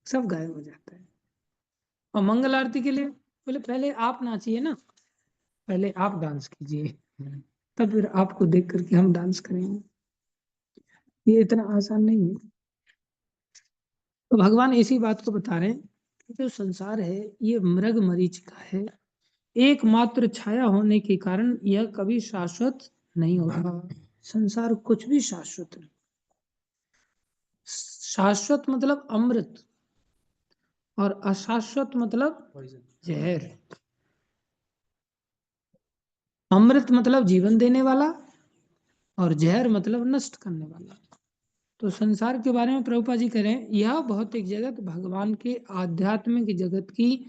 सब गायब हो जाता है। और मंगल आरती के लिए बोले पहले आप नाचिए ना, पहले आप डांस कीजिए, तब फिर आपको देख करके हम डांस करेंगे। ये इतना आसान नहीं है। तो भगवान इसी बात को बता रहे हैं कि जो संसार है ये मृग मरीच का है, एकमात्र छाया होने के कारण यह कभी शाश्वत नहीं होगा। संसार कुछ भी शाश्वत नहीं, शाश्वत मतलब अमृत, और अशाश्वत मतलब जहर। अमृत मतलब जीवन देने वाला, और जहर मतलब नष्ट करने वाला। तो संसार के बारे में प्रभुपा जी कह रहे हैं, यह भौतिक जगत भगवान के आध्यात्मिक जगत की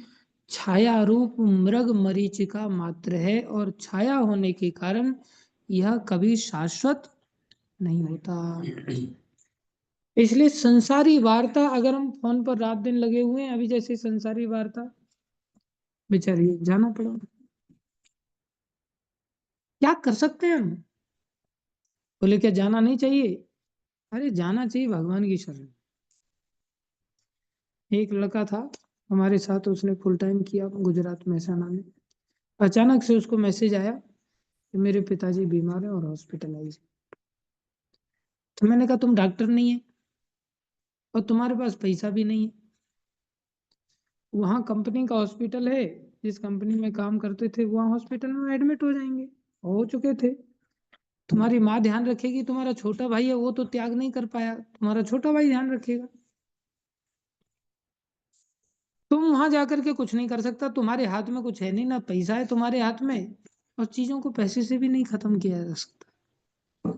छाया रूप मृग मरीचिका मात्र है, और छाया होने के कारण यह कभी शाश्वत नहीं होता। इसलिए संसारी वार्ता, अगर हम फोन पर रात दिन लगे हुए हैं, अभी जैसे संसारी वार्ता, बेचारी जाना पड़ा, क्या कर सकते हैं हम? बोले क्या जाना नहीं चाहिए? अरे जाना चाहिए भगवान की शरण। एक लड़का था हमारे साथ, उसने फुल टाइम किया गुजरात महसाना में, अचानक से उसको मैसेज आया कि मेरे पिताजी बीमार हैं और हॉस्पिटलाइज। तो मैंने कहा तुम डॉक्टर नहीं है और तुम्हारे पास पैसा भी नहीं है, वहाँ कंपनी का हॉस्पिटल है, जिस कंपनी में काम करते थे वहाँ हॉस्पिटल में एडमिट हो जाएंगे, हो चुके थे। तुम्हारी माँ ध्यान रखेगी, तुम्हारा छोटा भाई है वो तो त्याग नहीं कर पाया, तुम्हारा छोटा भाई ध्यान रखेगा। तुम वहां जाकर के कुछ नहीं कर सकता, तुम्हारे हाथ में कुछ है नहीं, ना पैसा है तुम्हारे हाथ में, और चीजों को पैसे से भी नहीं खत्म किया जा सकता,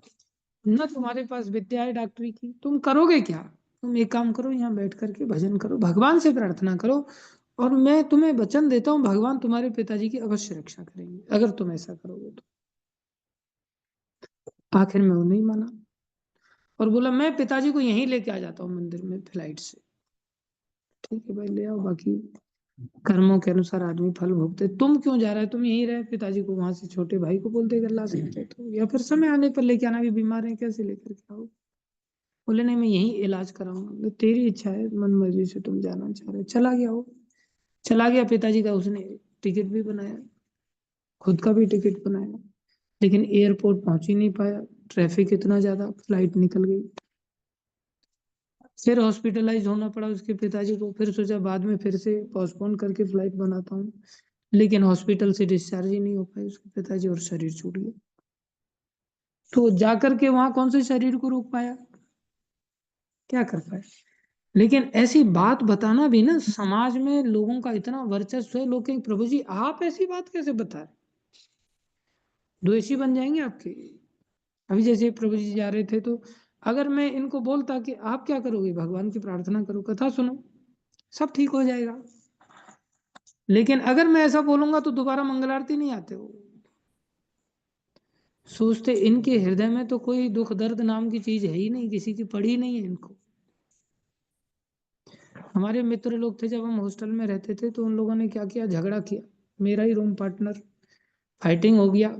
ना तुम्हारे पास विद्या है डॉक्टरी की, तुम करोगे क्या? तुम एक काम करो, यहाँ बैठ करके भजन करो, भगवान से प्रार्थना करो, और मैं तुम्हें वचन देता हूँ भगवान तुम्हारे पिताजी की अवश्य रक्षा करेंगे अगर तुम ऐसा करोगे तो। आखिर में वो नहीं माना और बोला मैं पिताजी को यहीं लेके आ जाता हूँ मंदिर में फ्लाइट से। ठीक है भाई ले आओ, बाकी कर्मों के अनुसार आदमी फल भोगते। तुम क्यों जा रहा है, तुम यहीं रहे, पिताजी को वहां से छोटे भाई को बोलते अगर ला सकते तो, या फिर समय आने पर लेके आना, भी बीमार है कैसे लेकर के आओ। बोले नहीं मैं यहीं इलाज कराऊंगा। बोले, तेरी इच्छा है, मन मर्जी से तुम जाना चाह रहे हो। चला गया वो, चला गया पिताजी का, उसने टिकट भी बनाया, खुद का भी टिकट बनाया, लेकिन एयरपोर्ट पहुंच ही नहीं पाया, ट्रैफिक इतना ज्यादा, फ्लाइट निकल गई। फिर हॉस्पिटलाइज होना पड़ा उसके पिताजी को, फिर सोचा बाद में फिर से पोस्टपोन करके फ्लाइट बनाता हूँ, लेकिन हॉस्पिटल से डिस्चार्ज ही नहीं हो पाए उसके पिताजी और शरीर छूट गया। तो जाकर के वहां कौन से शरीर को रोक पाया, क्या कर पाए। लेकिन ऐसी बात बताना भी ना, समाज में लोगों का इतना वर्चस्व है, लोग कहेंगे प्रभु जी आप ऐसी बात कैसे बता रहे, द्वेषी बन जाएंगे आपके। अभी जैसे प्रभु जी जा रहे थे, तो अगर मैं इनको बोलता कि आप क्या करोगे, भगवान की प्रार्थना करो, कथा सुनो, सब ठीक हो जाएगा, लेकिन अगर मैं ऐसा बोलूंगा तो दोबारा मंगल आरती नहीं आते हो। सोचते इनके हृदय में तो कोई दुख दर्द नाम की चीज है ही नहीं, किसी की पड़ी नहीं है इनको। हमारे मित्र लोग थे, जब हम हॉस्टल में रहते थे तो उन लोगों ने क्या किया, झगड़ा किया, मेरा ही रूम पार्टनर, फाइटिंग हो गया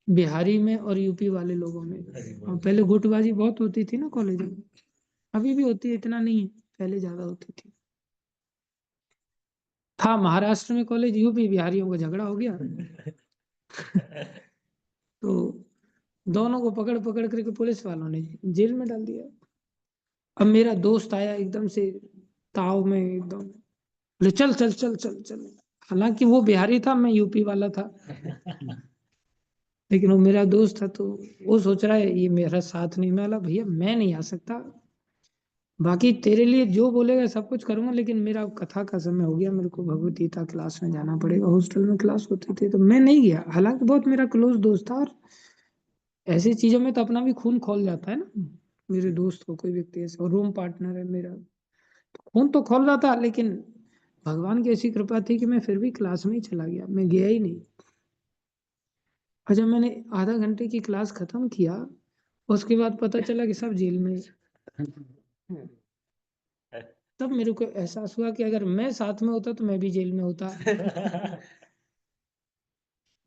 बिहारी में और यूपी वाले लोगों में। और पहले गुटबाजी बहुत होती थी ना कॉलेज में, अभी भी होती है, इतना नहीं है, पहले ज्यादा होती थी। था महाराष्ट्र में कॉलेज, यूपी बिहारियों का झगड़ा हो गया, तो दोनों को पकड़ पकड़ करके पुलिस वालों ने जेल में डाल दिया। अब मेरा दोस्त आया एकदम से ताव में, एकदम बोले चल चल चल चल चल, हालांकि वो बिहारी था, मैं यूपी वाला था, लेकिन वो मेरा दोस्त था, तो वो सोच रहा है ये मेरा साथ नहीं। मैं बोला भैया मैं नहीं आ सकता, बाकी तेरे लिए जो बोलेगा सब कुछ करूंगा, लेकिन मेरा अब कथा का समय हो गया, मेरे को भगवत गीता क्लास में जाना पड़ेगा, हॉस्टल में क्लास होती थी, तो मैं नहीं गया। हालांकि बहुत मेरा क्लोज दोस्त था, और ऐसी चीजों में तो अपना भी खून खौल जाता है ना, मेरे दोस्त को कोई व्यक्ति ऐसे, और रूम पार्टनर है मेरा, तो खून तो खौल रहा था, लेकिन भगवान की ऐसी कृपा थी कि मैं फिर भी क्लास में ही चला गया, मैं गया ही नहीं। और जब मैंने आधा घंटे की क्लास खत्म किया, उसके बाद पता चला कि सब जेल में हैं। तब मेरे को एहसास हुआ कि अगर मैं साथ में होता तो मैं भी जेल में होता।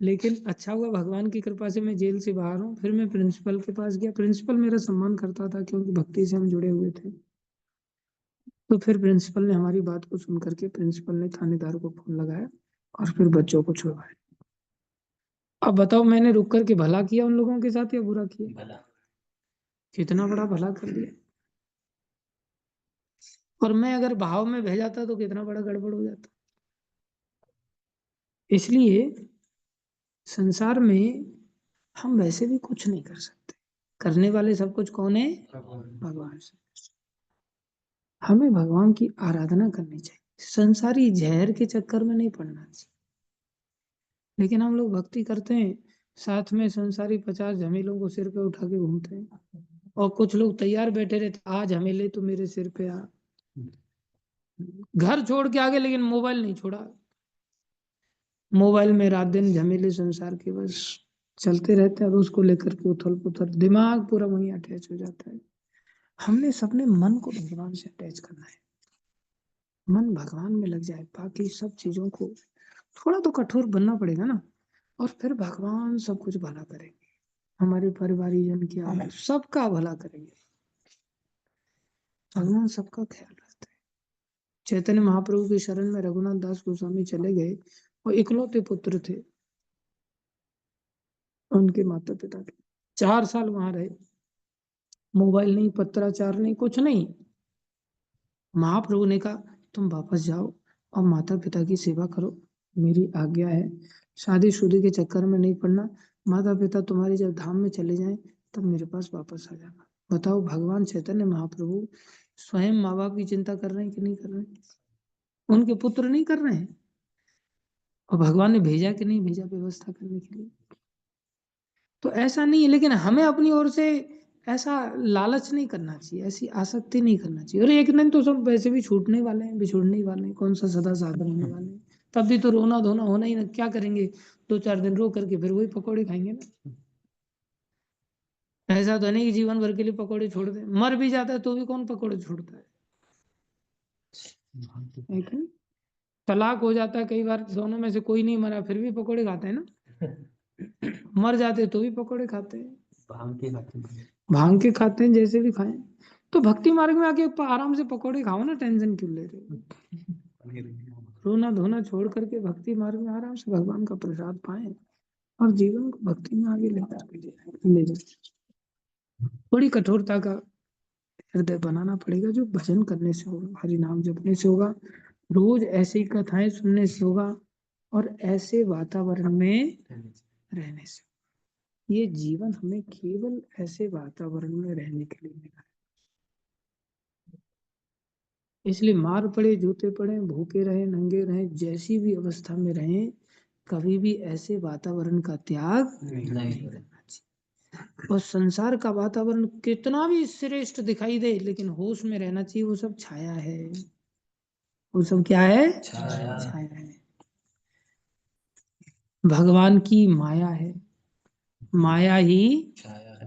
लेकिन अच्छा हुआ, भगवान की कृपा से मैं जेल से बाहर हूँ। फिर मैं प्रिंसिपल के पास गया, प्रिंसिपल मेरा सम्मान करता था क्योंकि भक्ति से हम जुड़े हुए थे। तो फिर प्रिंसिपल ने हमारी बात को सुन करके, प्रिंसिपल ने थानेदार को फोन लगाया और फिर बच्चों को छुड़वाया। अब बताओ मैंने रुक करके भला किया उन लोगों के साथ या बुरा किया, भला। कितना बड़ा भला कर दिया। और मैं अगर भाव में बह जाता तो कितना बड़ा गड़बड़ हो जाता। इसलिए संसार में हम वैसे भी कुछ नहीं कर सकते, करने वाले सब कुछ कौन है, भगवान से। हमें भगवान की आराधना करनी चाहिए, संसारी जहर के चक्कर में नहीं पड़ना चाहिए। लेकिन हम लोग भक्ति करते हैं, साथ में संसारी 50 झमेलों को सिर पे उठा के घूमते हैं, और कुछ लोग तैयार बैठे रहते, आज झमेले तो मेरे सिर पे आ। घर छोड़ के आगे, लेकिन मोबाइल नहीं छोड़ा, मोबाइल में रात दिन झमेले संसार के बस चलते रहते हैं, और उसको लेकर के उथल पुथल, दिमाग पूरा वहीं अटैच हो जाता है। हमने सबने मन को भगवान से अटैच करना है, मन भगवान में लग जाए, बाकी सब चीजों को थोड़ा तो कठोर बनना पड़ेगा ना, और फिर भगवान सब कुछ भला करेंगे, हमारे परिवारीजन क्या सबका भला करेंगे, भगवान सबका ख्याल रखते हैं। चैतन्य महाप्रभु की शरण में रघुनाथ दास गोस्वामी चले गए, वो इकलौते पुत्र थे उनके माता पिता के। 4 साल वहां रहे, मोबाइल नहीं, पत्राचार नहीं, कुछ नहीं। महाप्रभु ने कहा तुम वापस जाओ और माता पिता की सेवा करो, मेरी आज्ञा है, शादी शुदी के चक्कर में नहीं पड़ना, माता पिता तुम्हारे जब धाम में चले जाएं तब मेरे पास वापस आ जाना। बताओ भगवान चैतन्य महाप्रभु स्वयं माँ बाप की चिंता कर रहे हैं कि नहीं कर रहे हैं, उनके पुत्र नहीं कर रहे हैं, और भगवान ने भेजा कि नहीं भेजा व्यवस्था करने के लिए। तो ऐसा नहीं है, लेकिन हमें अपनी ओर से ऐसा लालच नहीं करना चाहिए, ऐसी आसक्ति नहीं करना चाहिए। और एक दिन तो सब वैसे भी छूटने वाले हैं, बिछुड़ने ही वाले हैं, कौन सा सदा साथ रहने वाले हैं, तब भी तो रोना धोना होना ही ना, क्या करेंगे, 2-4 दिन रो करके फिर वही पकौड़े खाएंगे ना। ऐसा तो नहीं कि जीवन भर के लिए पकौड़े छोड़ दे, मर भी जाता है तो भी कौन पकौड़े छोड़ता है कि नहीं? तलाक हो जाता है कई बार, दोनों में से कोई नहीं मरा फिर भी पकोड़े खाते हैं ना। मर जाते तो भी पकोड़े खाते हैं, भांग के खाते हैं, जैसे भी खाएं। तो भक्ति मार्ग में आके आराम से पकोड़े खाओ ना, टेंशन क्यों ले रहे हो? रोना धोना छोड़ करके भक्ति मार्ग में आराम से भगवान का प्रसाद पाएं और जीवन को भक्ति में आगे ले जाए। बड़ी कठोरता का हृदय बनाना पड़ेगा, जो भजन करने से होगा, हरि नाम जपने से होगा, रोज ऐसी कथाएं सुनने से होगा, और ऐसे वातावरण में रहने से। ये जीवन हमें केवल ऐसे वातावरण में रहने के लिए मिला है। इसलिए मार पड़े, जूते पड़े, भूखे रहे, नंगे रहे, जैसी भी अवस्था में रहें, कभी भी ऐसे वातावरण का त्याग नहीं करना चाहिए। और संसार का वातावरण कितना भी श्रेष्ठ दिखाई दे, लेकिन होश में रहना चाहिए, वो सब छाया है। वो सब क्या है? छाया है। भगवान की माया है, माया ही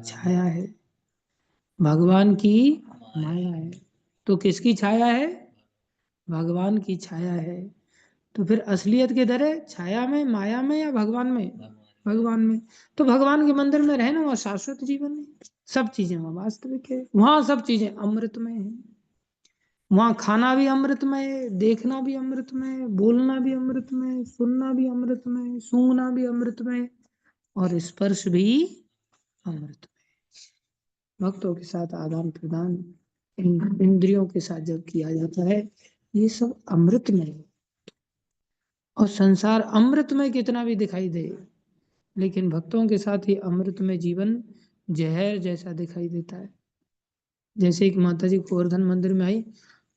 छाया है। भगवान की माया है तो किसकी छाया है? भगवान की छाया है। तो फिर असलियत किधर है? छाया में, माया में, या भगवान में? भगवान में। तो भगवान के मंदिर में रहना, वहाँ शाश्वत जीवन है, सब चीजें वहाँ वास्तविक है, वहाँ सब चीजें अमृतमय है। वहाँ खाना भी अमृतमय है, देखना भी अमृतमय, बोलना भी अमृतमय, सुनना भी अमृतमय, सूंघना भी अमृतमय, और स्पर्श भी अमृतमय। भक्तों के साथ आदान प्रदान इंद्रियों के साथ जब किया जाता है, ये सब अमृतमय है। और संसार अमृतमय कितना भी दिखाई दे, लेकिन भक्तों के साथ ही अमृतमय जीवन जहर जैसा दिखाई देता है। जैसे एक माता जी गोवर्धन मंदिर में आई,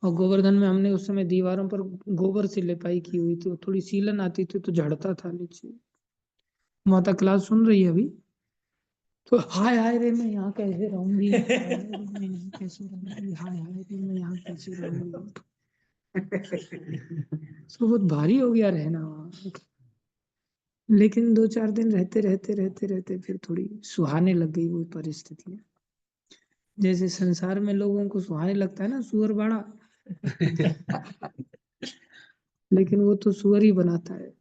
और गोवर्धन में हमने उस समय दीवारों पर गोबर से लिपाई की हुई थी, थोड़ी सीलन आती थी तो झड़ता था नीचे। माता क्लास सुन रही है अभी, तो हाय हाय रे मैं यहाँ कैसे रहूंगी, हाय हाय रे मैं यहाँ कैसे रहूंगी, हाय हाय रे मैं यहाँ कैसे रहूंगी। तो बहुत भारी हो गया रहना वहाँ। लेकिन 2-4 दिन रहते रहते रहते रहते फिर थोड़ी सुहाने लग गई वो परिस्थितियां। जैसे संसार में लोगों को सुहाने लगता है ना सुअर बाड़ा, लेकिन वो तो सुअर ही बनाता है।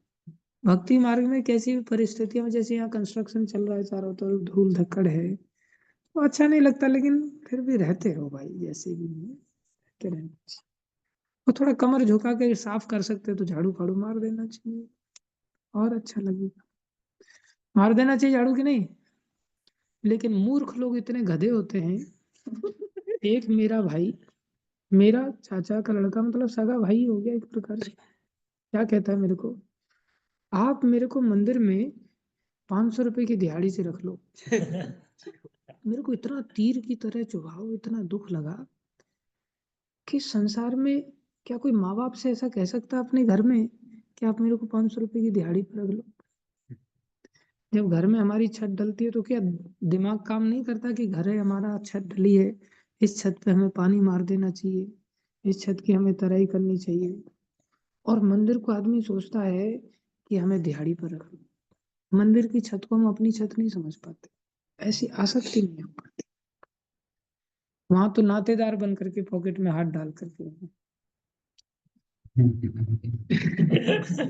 भक्ति मार्ग में कैसी भी परिस्थितियों में, जैसे यहाँ कंस्ट्रक्शन चल रहा है, चारों तरफ धूल धक्कड़ है, तो अच्छा नहीं लगता, लेकिन फिर भी रहते हो भाई, जैसे भी रहते रहना चाहिए। और थोड़ा कमर झुका के साफ कर सकते हो तो झाड़ू फाड़ू मार देना चाहिए, और अच्छा लगेगा। मार देना चाहिए झाड़ू की नहीं, लेकिन मूर्ख लोग इतने गधे होते हैं। एक मेरा भाई, मेरा चाचा का लड़का, मतलब सगा भाई हो गया एक प्रकार से, क्या कहता है मेरे को, आप मेरे को मंदिर में 500 रुपए की दिहाड़ी से रख लो। मेरे को इतना तीर की तरह चुभाव, इतना दुख लगा कि संसार में क्या कोई माँ बाप से ऐसा कह सकता है अपने घर में कि आप मेरे को 500 रुपए की दिहाड़ी पर रख लो। जब घर में हमारी छत डलती है तो क्या दिमाग काम नहीं करता कि घर है हमारा, छत डली है, इस छत पे हमें पानी मार देना चाहिए, इस छत की हमें तराई करनी चाहिए। और मंदिर को आदमी सोचता है कि हमें दिहाड़ी पर रख लो। मंदिर की छत को हम अपनी छत नहीं समझ पाते, ऐसी आसक्ति नहीं हो पाती। वहां तो नातेदार बन करके पॉकेट में हाथ डाल करके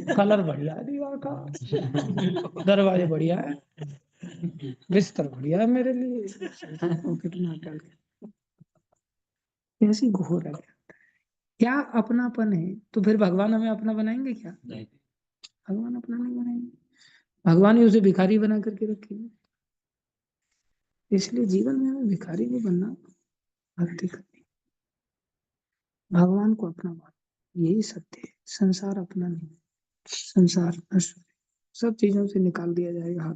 कलर बढ़िया है दीवार का, दरवाजे बढ़िया है, बिस्तर बढ़िया है मेरे लिए, पॉकेट में हाथ डाल के कैसी घोर है। क्या अपनापन है? तो फिर भगवान हमें अपना बनाएंगे क्या? भगवान अपना नहीं बनाएंगे, भगवान ही उसे भिखारी बना करके रखेंगे। इसलिए जीवन में हमें भिखारी नहीं बनना, भक्ति करनी, भगवान को अपना मानो, यही सत्य है। संसार अपना नहीं, संसार नश्वर है, सब चीजों से निकाल दिया जाएगा हाथ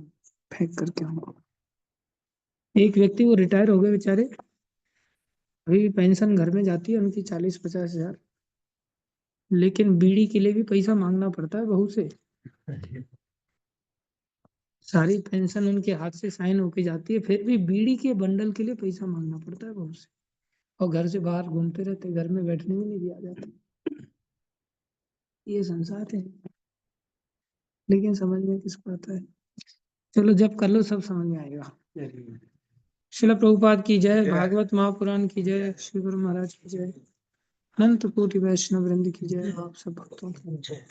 फेंक करके हमको। एक व्यक्ति वो रिटायर हो गए बेचारे, अभी भी पेंशन घर में जाती है उनकी 40-50 हजार, लेकिन बीड़ी के लिए भी पैसा मांगना पड़ता है बहू से। सारी पेंशन उनके हाथ से साइन होके जाती है, फिर भी बीड़ी के बंडल के लिए पैसा मांगना पड़ता है बहू से, और घर से बाहर घूमते रहते, घर में बैठने में नहीं दिया जाता। ये संसार है, लेकिन समझ में किसको आता है? चलो जब कर लो सब समझ में आएगा। श्रील प्रभुपाद की जय, भागवत महापुराण की जय, श्री गुरु महाराज की जय। अनंत कोटि वैष्णव वृंद की जय, आप सब भक्तों की जय